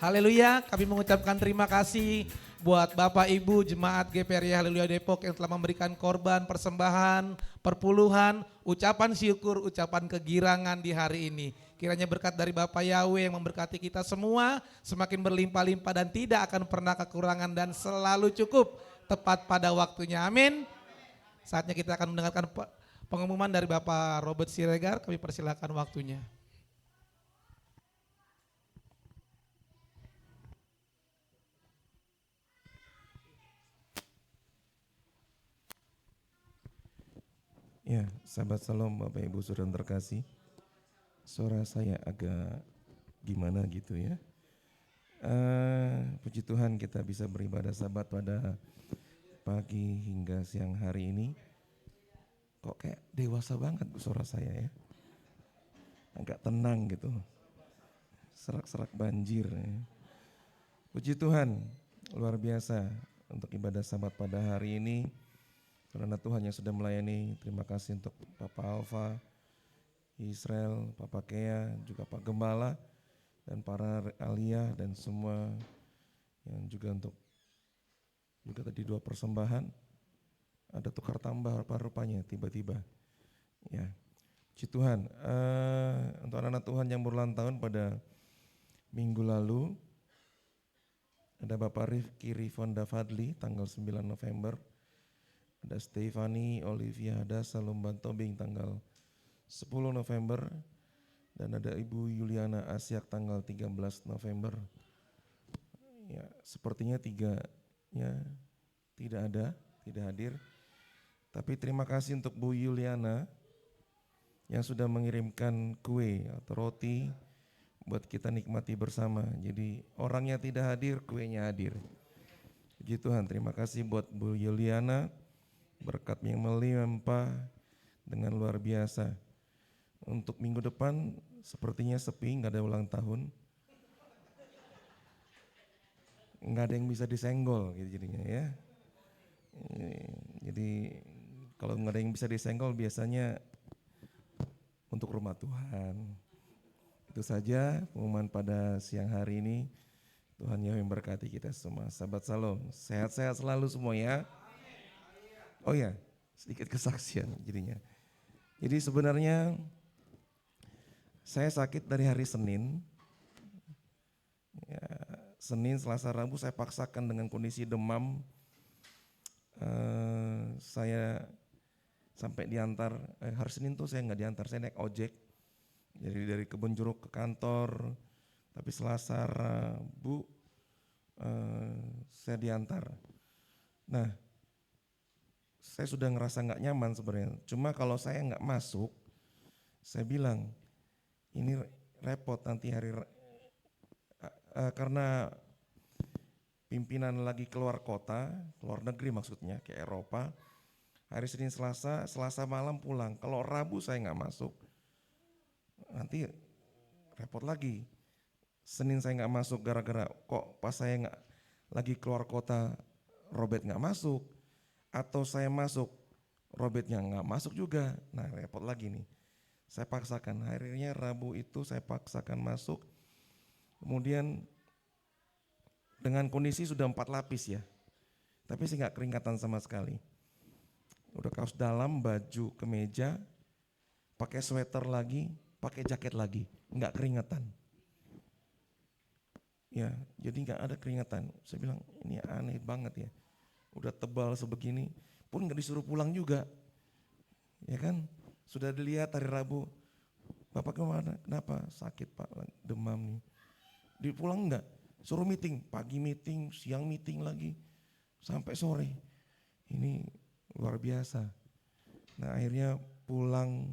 Haleluya, kami mengucapkan terima kasih buat Bapak Ibu Jemaat GPRI Haleluya Depok yang telah memberikan korban, persembahan, perpuluhan, ucapan syukur, ucapan kegirangan di hari ini. Kiranya berkat dari Bapak Yahweh yang memberkati kita semua semakin berlimpah-limpah dan tidak akan pernah kekurangan dan selalu cukup tepat pada waktunya. Amin. Saatnya kita akan mendengarkan pengumuman dari Bapak Robert Siregar. Kami persilakan waktunya. Ya, sahabat Salam, Bapak Ibu Saudara terkasih. Suara saya agak gimana gitu ya. Puji Tuhan kita bisa beribadah Sabat pada pagi hingga siang hari ini. Kok kayak dewasa banget suara saya ya. Agak tenang gitu. Serak-serak banjir ya. Puji Tuhan, luar biasa untuk ibadah Sabat pada hari ini. Karena Tuhan yang sudah melayani, terima kasih untuk Bapak Alfa, Israel, Bapak Kea, juga Pak Gembala, dan para Alia, dan semua yang juga untuk juga tadi 2 persembahan, ada tukar tambah apa rupanya tiba-tiba. Ya, puji Tuhan. Untuk anak-anak Tuhan yang berulang tahun pada minggu lalu, ada Bapak Rifki Rifonda Fadli tanggal 9 November, ada Stefani Olivia Hadasa Lomban Tobing tanggal 10 November, dan ada Ibu Yuliana Asyak tanggal 13 November. Ya, sepertinya tiganya tidak hadir. Tapi terima kasih untuk Bu Yuliana yang sudah mengirimkan kue atau roti buat kita nikmati bersama. Jadi orangnya tidak hadir, kuenya hadir. Puji Tuhan, terima kasih buat Bu Yuliana. Berkat yang melimpah dengan luar biasa. Untuk minggu depan sepertinya sepi, nggak ada ulang tahun. Nggak ada yang bisa disenggol gitu jadinya ya. Jadi kalau nggak ada yang bisa disenggol biasanya untuk rumah Tuhan. Itu saja pengumuman pada siang hari ini. Tuhan Yesus memberkati kita semua. Sahabat Salom, sehat-sehat selalu semua ya. Oh ya, sedikit kesaksian jadinya. Jadi sebenarnya saya sakit dari hari Senin. Ya, Senin, Selasa, Rabu saya paksakan dengan kondisi demam. Saya sampai diantar, hari Senin tuh saya nggak diantar, saya naik ojek. Jadi dari Kebonjeruk ke kantor, tapi Selasa, Rabu saya diantar. Nah, saya sudah ngerasa nggak nyaman sebenarnya. Cuma kalau saya nggak masuk, saya bilang ini repot nanti karena pimpinan lagi keluar kota, keluar negeri maksudnya, ke Eropa. Hari Senin, Selasa malam pulang. Kalau Rabu saya nggak masuk, nanti repot lagi. Senin saya nggak masuk gara-gara kok pas saya nggak lagi keluar kota, Robert nggak masuk. Atau saya masuk, Robertnya nggak masuk juga. Nah repot lagi nih. Saya paksakan, akhirnya Rabu itu saya paksakan masuk. Kemudian dengan kondisi sudah 4 lapis ya. Tapi saya nggak keringatan sama sekali. Udah kaos dalam, baju, kemeja, pakai sweater lagi, pakai jaket lagi, nggak keringatan. Ya, jadi nggak ada keringatan. Saya bilang ini aneh banget ya. Udah tebal sebegini, pun nggak disuruh pulang juga. Ya kan, sudah dilihat hari Rabu, Bapak kemana? Kenapa? Sakit Pak, demam nih. Dipulang enggak? Suruh meeting, pagi meeting, siang meeting lagi, sampai sore. Ini luar biasa. Nah akhirnya pulang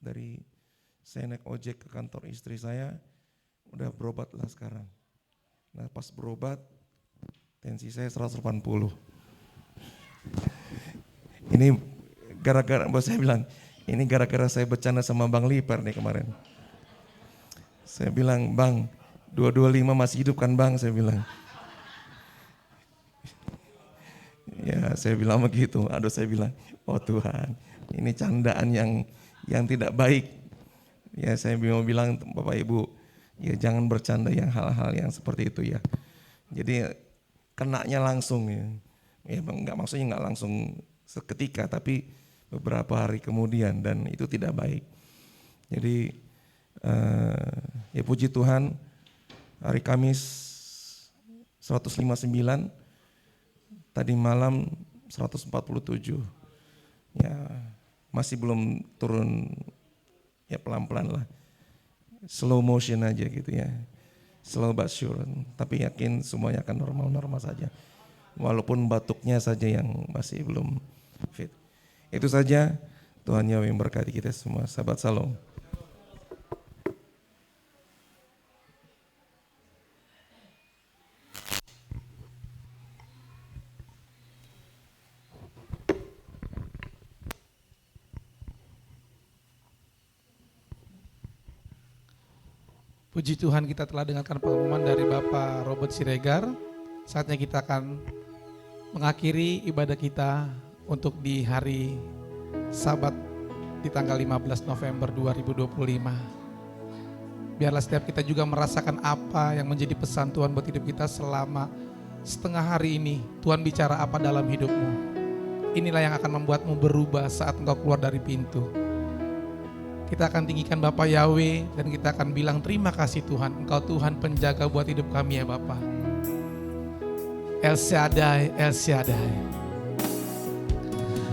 dari saya naik ojek ke kantor istri saya, udah berobat lah sekarang. Nah pas berobat, tensi saya 180. Ini gara-gara, bos saya bilang, ini gara-gara saya bercanda sama Bang Liper nih kemarin. Saya bilang, Bang, 225 masih hidup kan Bang, saya bilang. Ya saya bilang begitu, aduh saya bilang, oh Tuhan, ini candaan yang tidak baik. Ya saya mau bilang Bapak Ibu, ya jangan bercanda yang hal-hal yang seperti itu ya. Jadi kenanya langsung ya. Ya enggak, maksudnya enggak langsung seketika tapi beberapa hari kemudian dan itu tidak baik. Jadi ya puji Tuhan, hari Kamis 159, tadi malam 147. Ya masih belum turun, ya pelan-pelan lah. Slow motion aja gitu ya. Slow but sure, tapi yakin semuanya akan normal-normal saja. Walaupun batuknya saja yang masih belum fit. Itu saja, Tuhan Yesus memberkati kita semua. Sahabat Salom. Puji Tuhan, kita telah dengarkan pengumuman dari Bapak Robert Siregar. Saatnya kita akan mengakhiri ibadah kita untuk di hari Sabat di tanggal 15 November 2025. Biarlah setiap kita juga merasakan apa yang menjadi pesan Tuhan buat hidup kita selama setengah hari ini. Tuhan bicara apa dalam hidupmu. Inilah yang akan membuatmu berubah saat engkau keluar dari pintu. Kita akan tinggikan Bapak Yahweh dan kita akan bilang terima kasih Tuhan. Engkau Tuhan penjaga buat hidup kami ya Bapak. El Shaddai, El Shaddai.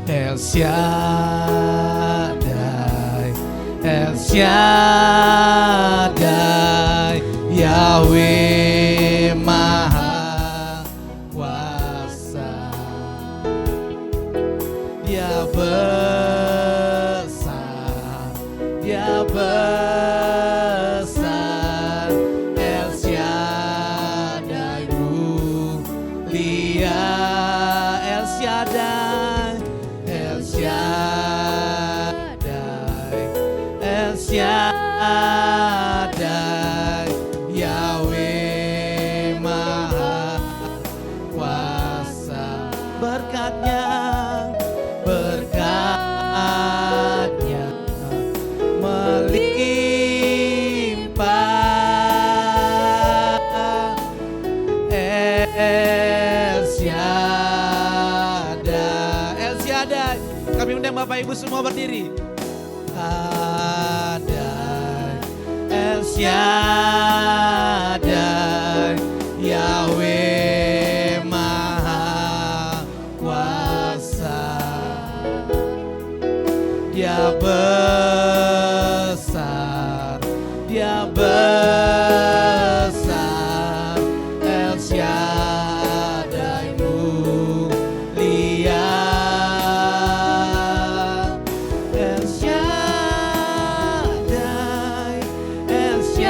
El Shaddai, El Shaddai, Yahweh Maha Kuasa. Dia besar, Dia besar, El Shaddai mulia, El Shaddai, El Shaddai, El Shaddai, Yahweh Maha Kuasa. Berkatnya Bapak Ibu semua berdiri. Adai, El Shaddai, Yahweh Maha Kuasa. Dia besar, Dia besar, El Shaddai mulia, El Shaddai, El Shaddai,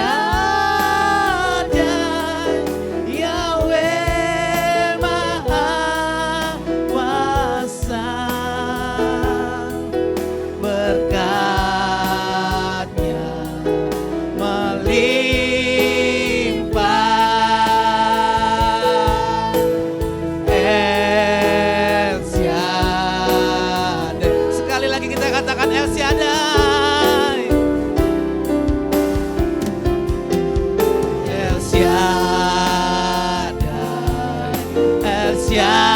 Yahweh Maha Kuasa. Berkat-Nya melimpah, El Shaddai. Sekali lagi kita katakan El Shaddai, El Shaddai, El Shaddai,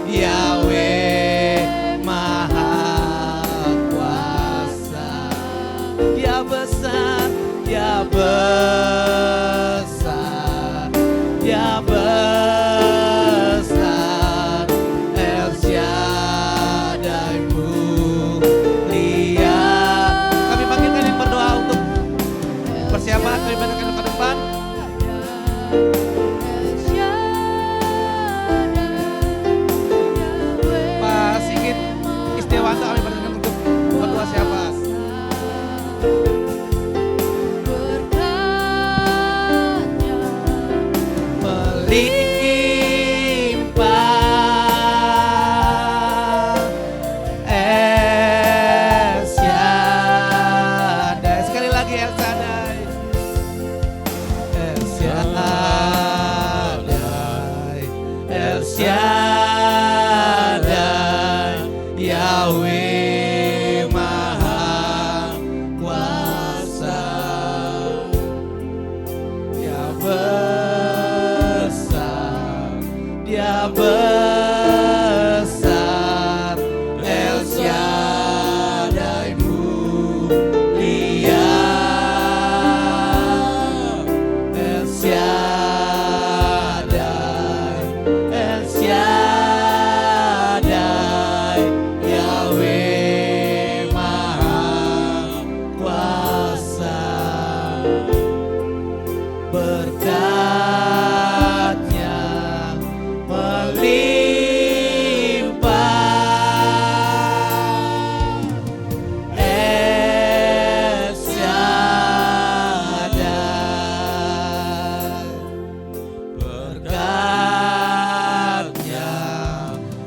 Yahweh Maha Kuasa. Dia besar, Dia besar, Dia besar, El Shaddai mulia. Kami panggilkan yang berdoa untuk persiapan, kami panggilkan ke depan. Pak Sigit Istiawanto kami panggilkan untuk berdoa siapa? Melimpah, El Shaddai. Sekali lagi El Shaddai, El Shaddai, El Shaddai, Yahweh Maha Kuasa. Dia besar, Dia besar, El Shaddai mulia, El Shaddai, El Shaddai, Yahweh Maha Kuasa. Berkat-Nya melimpah, El Shaddai. Berkat-Nya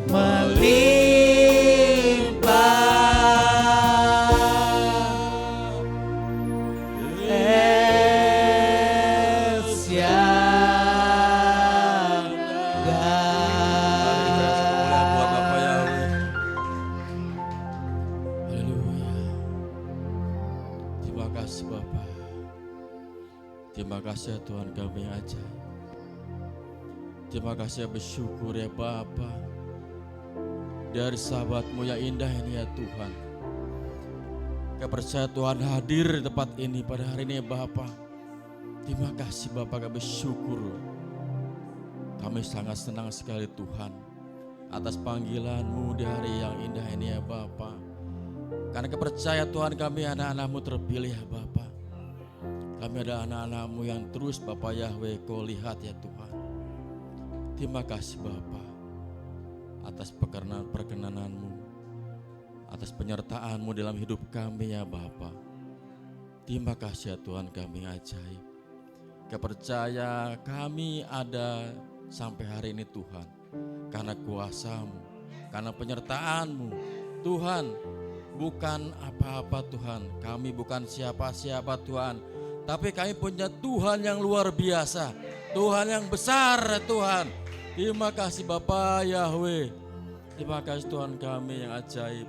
melimpah, El Buat Bapak Shaddai. Yahweh. Haleluya. Terima kasih Bapak. Terima kasih ya Tuhan kami yang ajaib. Terima kasih ya, bersyukur ya Bapa. Dari sahabat-Mu yang indah ini ya Tuhan. Kami percaya Tuhan hadir di tempat ini pada hari ini ya Bapa. Terima kasih Bapa, kami bersyukur. Kami sangat senang sekali Tuhan atas panggilan-Mu di hari yang indah ini ya Bapa. Karena kami percaya Tuhan kami anak-anak-Mu terpilih ya Bapa. Kami adalah anak-anak-Mu yang terus Bapa Yahweh Kau lihat ya Tuhan. Terima kasih Bapa atas perkenanan-Mu, atas penyertaan-Mu dalam hidup kami ya Bapa. Terima kasih ya Tuhan kami ajaib. Kami percaya kami ada sampai hari ini Tuhan karena kuasa-Mu, karena penyertaan-Mu Tuhan. Bukan apa-apa Tuhan, kami bukan siapa-siapa Tuhan, tapi kami punya Tuhan yang luar biasa, Tuhan yang besar Tuhan. Terima kasih Bapa Yahweh, terima kasih Tuhan kami yang ajaib.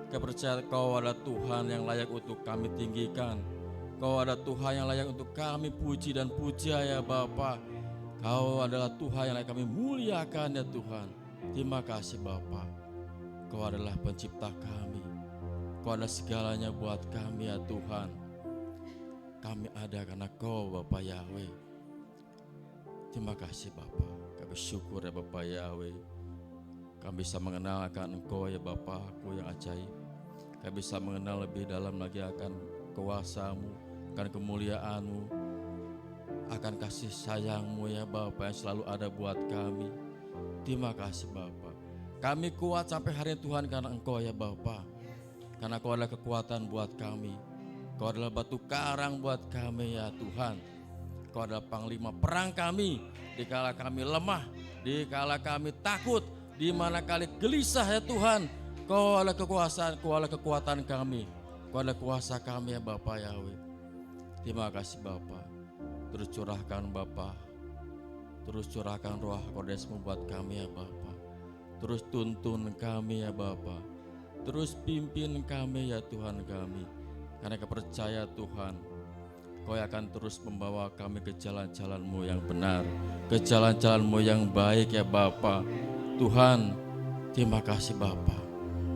Kami percaya Kau adalah Tuhan yang layak untuk kami tinggikan, Kau adalah Tuhan yang layak untuk kami puji dan puja ya Bapa. Kau adalah Tuhan yang layak kami muliakan ya Tuhan. Terima kasih Bapa. Kau adalah pencipta kami. Kau adalah segalanya buat kami ya Tuhan. Kami ada karena Kau Bapa Yahweh. Terima kasih Bapa. Kami syukur ya Bapa Yahweh. Kami bisa mengenalkan Engkau ya Bapakku yang ajaib. Kami bisa mengenal lebih dalam lagi akan kuasa-Mu, akan kemuliaan-Mu, akan kasih sayang-Mu ya Bapa yang selalu ada buat kami. Terima kasih Bapa. Kami kuat sampai hari ini Tuhan karena Engkau ya Bapa. Karena Kau adalah kekuatan buat kami. Kau adalah batu karang buat kami ya Tuhan. Kau adalah panglima perang kami. Dikala kami lemah, dikala kami takut, di mana kali gelisah ya Tuhan. Kau adalah kekuasaan, Kau adalah kekuatan kami. Kau adalah kuasa kami ya Bapa Yahweh. Terima kasih Bapa. Terus curahkan Bapa. Terus curahkan Roh Kudus-Mu buat kami ya Bapa. Terus tuntun kami ya Bapa. Terus pimpin kami ya Tuhan kami. Karena Kau percaya Tuhan, Kau akan terus membawa kami ke jalan-jalan-Mu yang benar, ke jalan-jalan-Mu yang baik ya Bapa. Tuhan, terima kasih Bapa.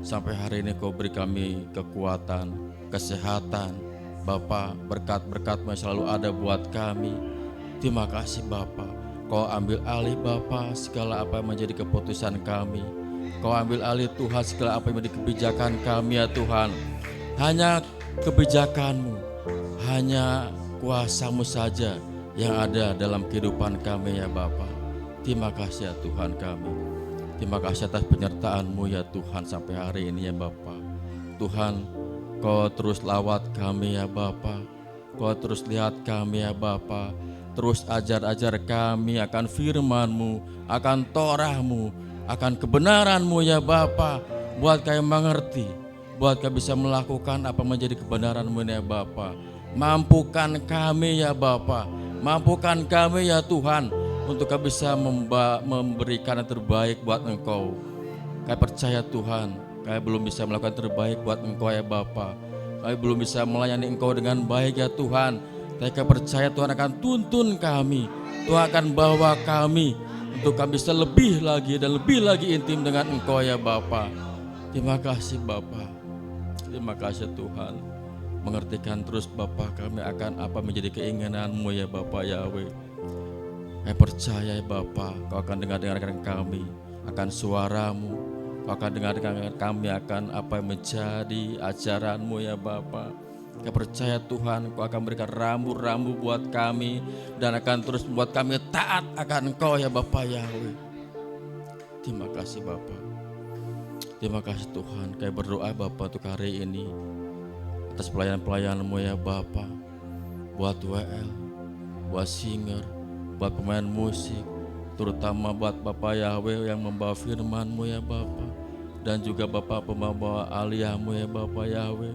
Sampai hari ini Kau beri kami kekuatan, kesehatan. Bapa, berkat-berkat-Mu yang selalu ada buat kami. Terima kasih Bapa. Kau ambil alih Bapa segala apa yang menjadi keputusan kami. Kau ambil alih Tuhan segala apa yang menjadi kebijakan kami ya Tuhan. Hanya kebijakan-Mu, hanya kuasa-Mu saja yang ada dalam kehidupan kami ya Bapa. Terima kasih ya Tuhan kami. Terima kasih atas penyertaan-Mu ya Tuhan sampai hari ini ya Bapa. Tuhan, Kau terus lawat kami ya Bapa. Kau terus lihat kami ya Bapa. Terus ajar-ajar kami akan firman-Mu, akan Torah-Mu, akan kebenaran-Mu ya Bapa. Buat kami mengerti, buat kami bisa melakukan apa menjadi kebenaran-Mu ya Bapa. Mampukan kami ya Bapa, mampukan kami ya Tuhan untuk kami bisa memberikan yang terbaik buat Engkau. Kami percaya Tuhan, kami belum bisa melakukan terbaik buat Engkau ya Bapa. Kami belum bisa melayani Engkau dengan baik ya Tuhan. Tapi kami percaya Tuhan akan tuntun kami, Tuhan akan bawa kami untuk kami bisa lebih lagi dan lebih lagi intim dengan Engkau ya Bapa. Terima kasih Bapa. Terima kasih Tuhan. Mengertikan terus Bapa kami akan apa menjadi keinginan-Mu ya Bapa Yahweh. Kami percaya ya Bapa, Kau akan dengarkan kami akan suara-Mu. Kau akan dengarkan kami akan apa yang menjadi ajaran-Mu ya Bapa. Kami percaya Tuhan, Kau akan berikan rambu-rambu buat kami dan akan terus membuat kami taat akan Engkau ya Bapa Yahweh. Terima kasih Bapa. Terima kasih Tuhan. Kami berdoa Bapa untuk hari ini atas pelayan-pelayan-Mu ya Bapa. Buat WL, buat singer, buat pemain musik, terutama buat Bapak Yahweh yang membawa firman-Mu ya Bapa. Dan juga Bapak pembawa aliyah-Mu ya Bapak Yahweh.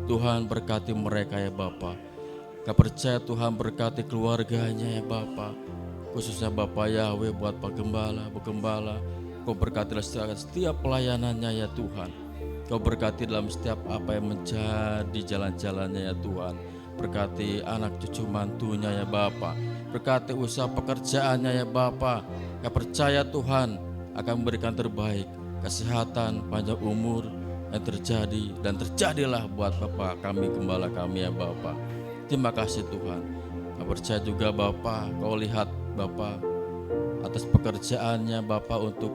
Tuhan berkati mereka ya Bapa. Kau percaya Tuhan berkati keluarganya ya Bapa. Khususnya Bapak Yahweh buat Pak Gembala, Bu Gembala. Kau berkatilah setiap pelayanannya ya Tuhan. Kau berkati dalam setiap apa yang menjadi jalan-jalannya ya Tuhan. Berkati anak cucu mantunya ya Bapa. Berkati usaha pekerjaannya ya Bapa. Kau percaya Tuhan akan memberikan terbaik, kesehatan, panjang umur yang terjadi dan terjadilah buat Bapak kami, gembala kami ya Bapak. Terima kasih Tuhan. Kau percaya juga Bapak, Kau lihat Bapak atas pekerjaannya Bapak untuk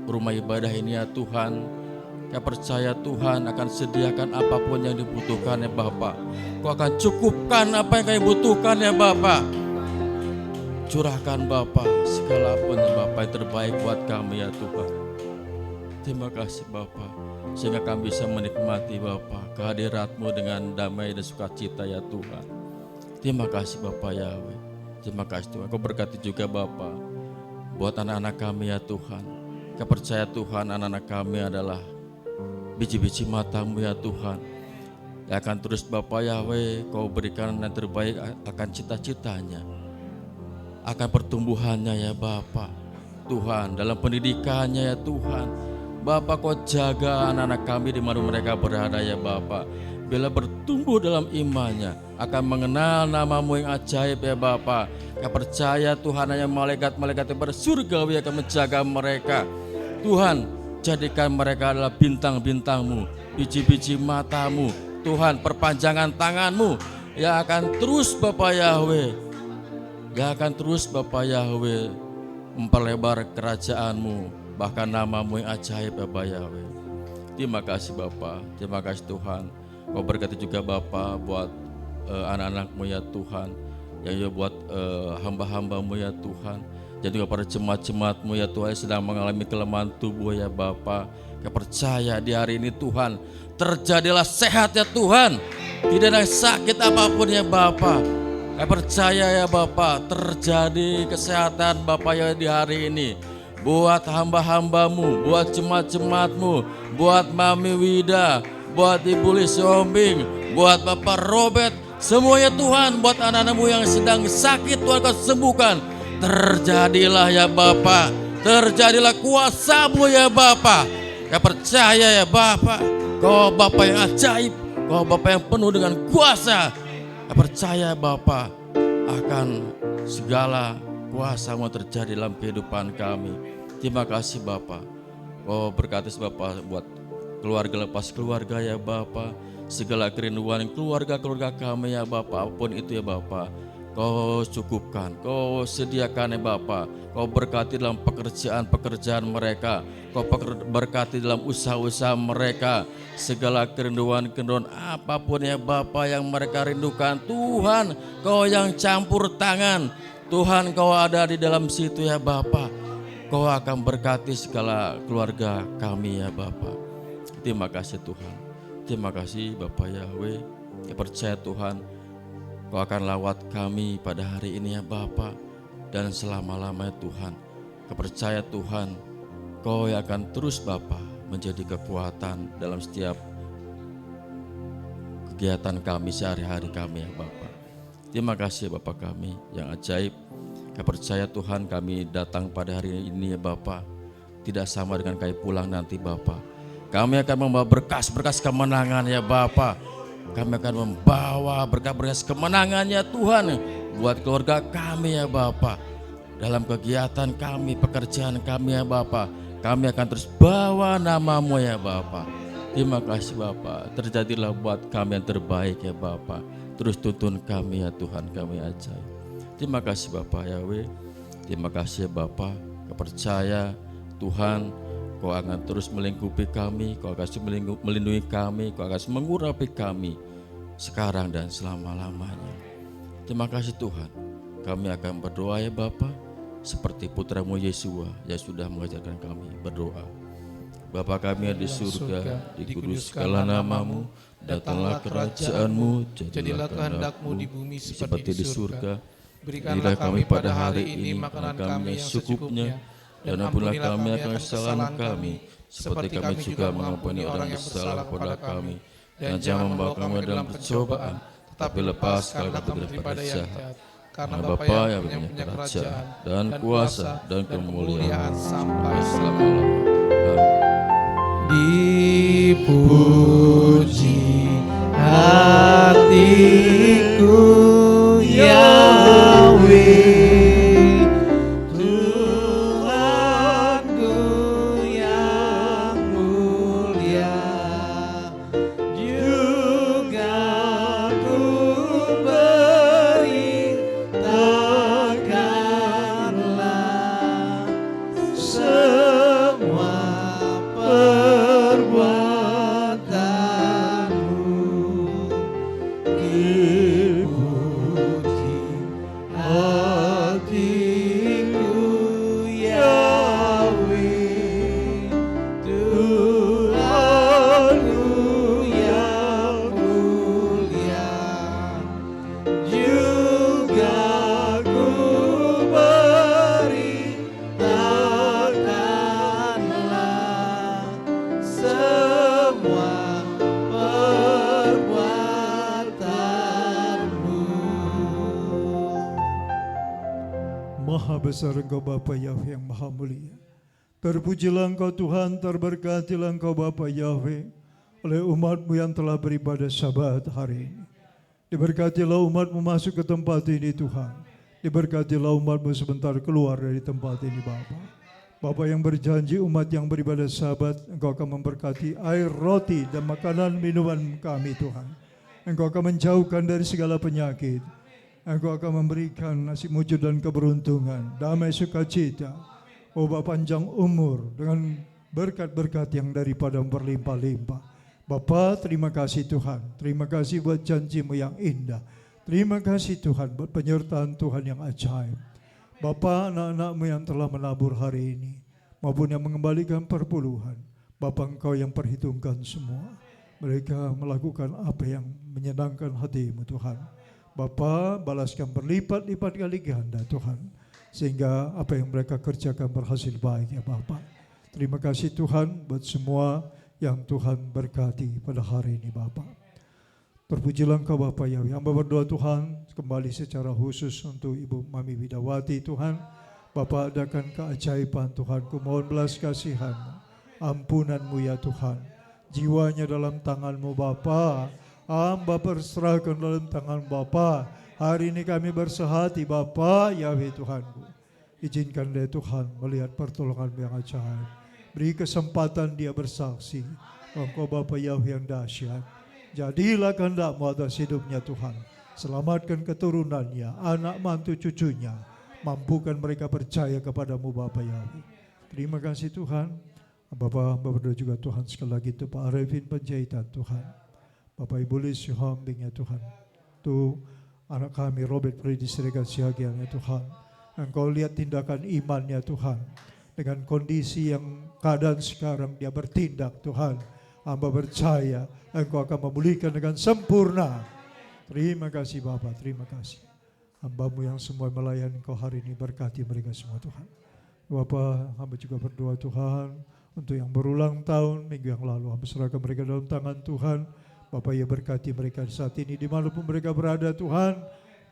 rumah ibadah ini ya Tuhan. Kau percaya Tuhan akan sediakan apapun yang dibutuhkan ya Bapak. Kau akan cukupkan apa yang kau butuhkan ya Bapak. Curahkan Bapak segala pun ya Bapak yang terbaik buat kami ya Tuhan. Terima kasih Bapak, sehingga kami bisa menikmati Bapak kehadirat-Mu dengan damai dan sukacita ya Tuhan. Terima kasih Bapak Yahweh. Terima kasih Tuhan. Kau berkati juga Bapak buat anak-anak kami ya Tuhan. Kau percaya Tuhan anak-anak kami adalah biji-biji mata-Mu ya Tuhan. Yang akan terus Bapak Yahweh Kau berikan yang terbaik akan cita-citanya, akan pertumbuhannya ya Bapak. Tuhan dalam pendidikannya ya Tuhan. Bapak Kau jaga anak-anak kami di mana mereka berada ya Bapak. Bila bertumbuh dalam imannya, akan mengenal nama-Mu yang ajaib ya Bapak. Kau percaya Tuhan hanya malaikat-malaikat yang bersurgawi akan menjaga mereka. Tuhan, Jadikan mereka adalah bintang-bintang-Mu, biji-biji mata-Mu, Tuhan, perpanjangan tangan-Mu yang akan terus Bapa Yahweh, yang akan terus Bapa Yahweh memperlebar kerajaan-Mu, bahkan nama-Mu yang ajaib Bapa Yahweh. Terima kasih Bapa, terima kasih Tuhan. Kau berkati juga Bapa buat anak-anak-Mu ya Tuhan, yang juga buat hamba-hamba-Mu ya Tuhan, dan juga para jemaat-jemaat-Mu ya Tuhan yang sedang mengalami kelemahan tubuh ya Bapa. Kau percaya di hari ini Tuhan, terjadilah sehat ya Tuhan, tidak ada sakit apapun ya Bapa. Kau percaya ya Bapa, terjadi kesehatan Bapa ya di hari ini, buat hamba-hamba-Mu, buat jemaat-jemaat-Mu, buat Mami Wida, buat Ibu Lisombing, buat Bapak Robert, semuanya Tuhan, buat anak-anak-Mu yang sedang sakit Tuhan Kau sembuhkan. Terjadilah ya Bapa, terjadilah kuasa-Mu ya Bapa. Kau percaya ya Bapa, Kau Bapa yang ajaib, Kau Bapa yang penuh dengan kuasa. Kau percaya Bapa akan segala kuasa-Mu terjadi dalam kehidupan kami. Terima kasih Bapa. Kau berkati Bapa buat keluarga lepas keluarga ya Bapa, segala kerinduan keluarga-keluarga kami ya Bapa, apapun itu ya Bapa, Kau cukupkan, Kau sediakan ya Bapa. Kau berkati dalam pekerjaan-pekerjaan mereka, Kau berkati dalam usaha-usaha mereka, segala kerinduan-kerinduan apapun ya Bapa yang mereka rindukan, Tuhan Kau yang campur tangan, Tuhan Kau ada di dalam situ ya Bapa. Kau akan berkati segala keluarga kami ya Bapa. Terima kasih Tuhan, terima kasih Bapa Yahweh. Saya percaya Tuhan, Kau akan lawat kami pada hari ini ya Bapa, dan selama-lamanya Tuhan. Kau percaya Tuhan, Kau yang akan terus Bapa menjadi kekuatan dalam setiap kegiatan kami sehari-hari kami ya Bapa. Terima kasih Bapa kami yang ajaib. Kau percaya Tuhan, kami datang pada hari ini ya Bapa, tidak sama dengan kami pulang nanti Bapa. Kami akan membawa berkas-berkas kemenangan ya Bapa. Kami akan membawa berkat-berkat kemenangannya Tuhan buat keluarga kami ya Bapa. Dalam kegiatan kami, pekerjaan kami ya Bapa, kami akan terus bawa nama-Mu ya Bapa. Terima kasih Bapa, terjadilah buat kami yang terbaik ya Bapa. Terus tuntun kami ya Tuhan, kami ajaib. Terima kasih Bapa Yahweh, terima kasih ya Bapa. Kau percaya Tuhan, Kau akan terus melingkupi kami, Kau akan melindungi kami, Kau akan mengurapi kami sekarang dan selama-lamanya. Terima kasih Tuhan. Kami akan berdoa ya Bapa, seperti putra-Mu Yesua yang sudah mengajarkan kami berdoa. Bapa kami yang di surga, dikuduskanlah nama-Mu, datanglah kerajaan-Mu, jadilah kehendak-Mu di bumi seperti di surga. Berikanlah kami pada hari ini makanan kami yang secukupnya, dan ampunilah kami akan kesalahan kami, seperti kami juga mengampuni orang yang bersalah kepada kami. Dan jangan membawa kami dalam percobaan, tetapi lepaskanlah kami daripada jahat. Karena Bapa yang punya kerajaan dan kuasa dan kemuliaan sampai selama-lamanya. Dipuji hatiku Yahweh, Maha besar Engkau Bapa Yahweh yang maha mulia. Terpujilah Engkau Tuhan, terberkatilah Engkau Bapa Yahweh oleh umat-Mu yang telah beribadah Sabat hari ini. Diberkatilah umat-Mu masuk ke tempat ini Tuhan. Diberkatilah umat-Mu sebentar keluar dari tempat ini Bapa. Bapa yang berjanji umat yang beribadah sabat, Engkau akan memberkati air, roti, dan makanan minuman kami Tuhan. Engkau akan menjauhkan dari segala penyakit. Engkau akan memberikan nasib mujur dan keberuntungan, damai sukacita, obat panjang umur dengan berkat-berkat yang daripada berlimpah-limpah. Bapa, terima kasih Tuhan. Terima kasih buat janjimu yang indah. Terima kasih Tuhan buat penyertaan Tuhan yang ajaib. Bapa, anak-anakmu yang telah menabur hari ini, maupun yang mengembalikan perpuluhan, Bapa Engkau yang perhitungkan semua. Mereka melakukan apa yang menyenangkan hati-Mu Tuhan. Bapa, balaskan berlipat-lipat kali ganda Tuhan, sehingga apa yang mereka kerjakan berhasil baik ya Bapa. Terima kasih Tuhan buat semua yang Tuhan berkati pada hari ini Bapa. Terpujilah Engkau Bapa Yahweh. Hamba berdoa Tuhan kembali secara khusus untuk Ibu Mami Widawati Tuhan. Bapa, adakan keajaiban Tuhan. Kumohon belas kasihan-Mu, ampunan-Mu ya Tuhan. Jiwanya dalam tangan-Mu Bapa. Hamba berserahkan dalam tangan Bapa. Hari ini kami bersehati Bapa Yahweh Tuhanku. Izinkan dia Tuhan melihat pertolongan-Mu yang ajaib. Beri kesempatan dia bersaksi. Engkau Bapa Yahweh yang dahsyat. Jadilah kehendak-Mu atas hidupnya Tuhan. Selamatkan keturunannya, anak mantu cucunya. Mampukan mereka percaya kepada-Mu Bapa Yahweh. Terima kasih Tuhan. Bapak berdoa juga Tuhan sekali lagi untuk Pak Arifin Panjaitan Tuhan. Bapak Ibu Lis Yohambing ya Tuhan. Tuh anak kami Robert Freddy Siregar Siagian ya Tuhan. Engkau lihat tindakan imannya Tuhan. Dengan kondisi yang keadaan sekarang dia bertindak Tuhan. Hamba percaya Engkau akan memulihkan dengan sempurna. Terima kasih Bapak, terima kasih. Hamba-Mu yang semua melayani Engkau hari ini, berkati mereka semua Tuhan. Bapak, hamba juga berdoa Tuhan untuk yang berulang tahun minggu yang lalu. Hamba serahkan mereka dalam tangan Tuhan. Bapak ya berkati mereka saat ini dimanapun mereka berada Tuhan.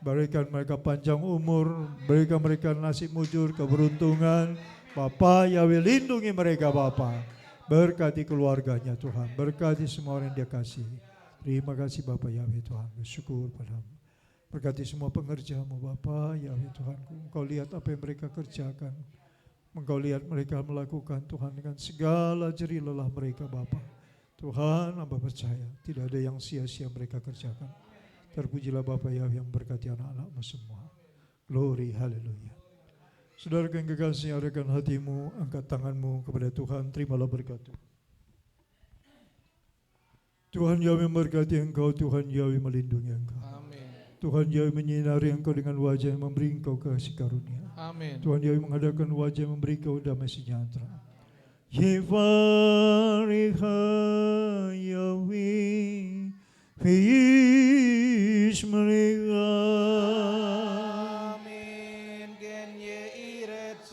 Berikan mereka panjang umur, berikan mereka nasib mujur, keberuntungan. Bapak Yahweh lindungi mereka Bapak. Berkati keluarganya Tuhan, berkati semua orang yang dia kasihi. Terima kasih Bapak Yahweh Tuhan, bersyukur padamu. Berkati semua pengerja-Mu Bapak Yahweh Tuhanku. Engkau lihat apa yang mereka kerjakan. Engkau lihat mereka melakukan Tuhan dengan segala jerih lelah mereka Bapak. Tuhan, hamba percaya tidak ada yang sia-sia mereka kerjakan. Terpujilah Bapak Yahweh yang berkati anak-anak-Mu semua. Glory, haleluya. Saudara yang kekasih, arahkan hatimu, angkat tanganmu kepada Tuhan, terimalah berkat Tuhan. Tuhan Yahweh memberkati engkau, Tuhan Yahweh melindungi engkau. Amin. Tuhan Yahweh menyinari engkau dengan wajah yang memberi engkau kasih karunia. Amin. Tuhan Yahweh menghadapkan wajah yang memberi engkau damai sejahtera. Yevariha Yahweh Fish mereka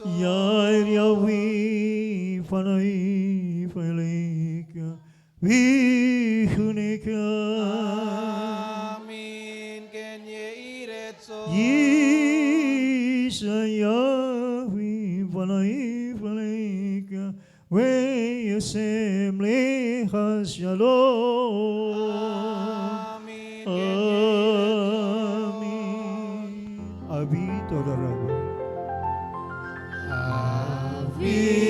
Yair Yahweh Fanai Faleka Vihunika Amin. Ken ye iretso. Yisa Yahweh Fanai Faleka We Assembly Shalom. Amin. Amin. Abi Toraraba. Amin.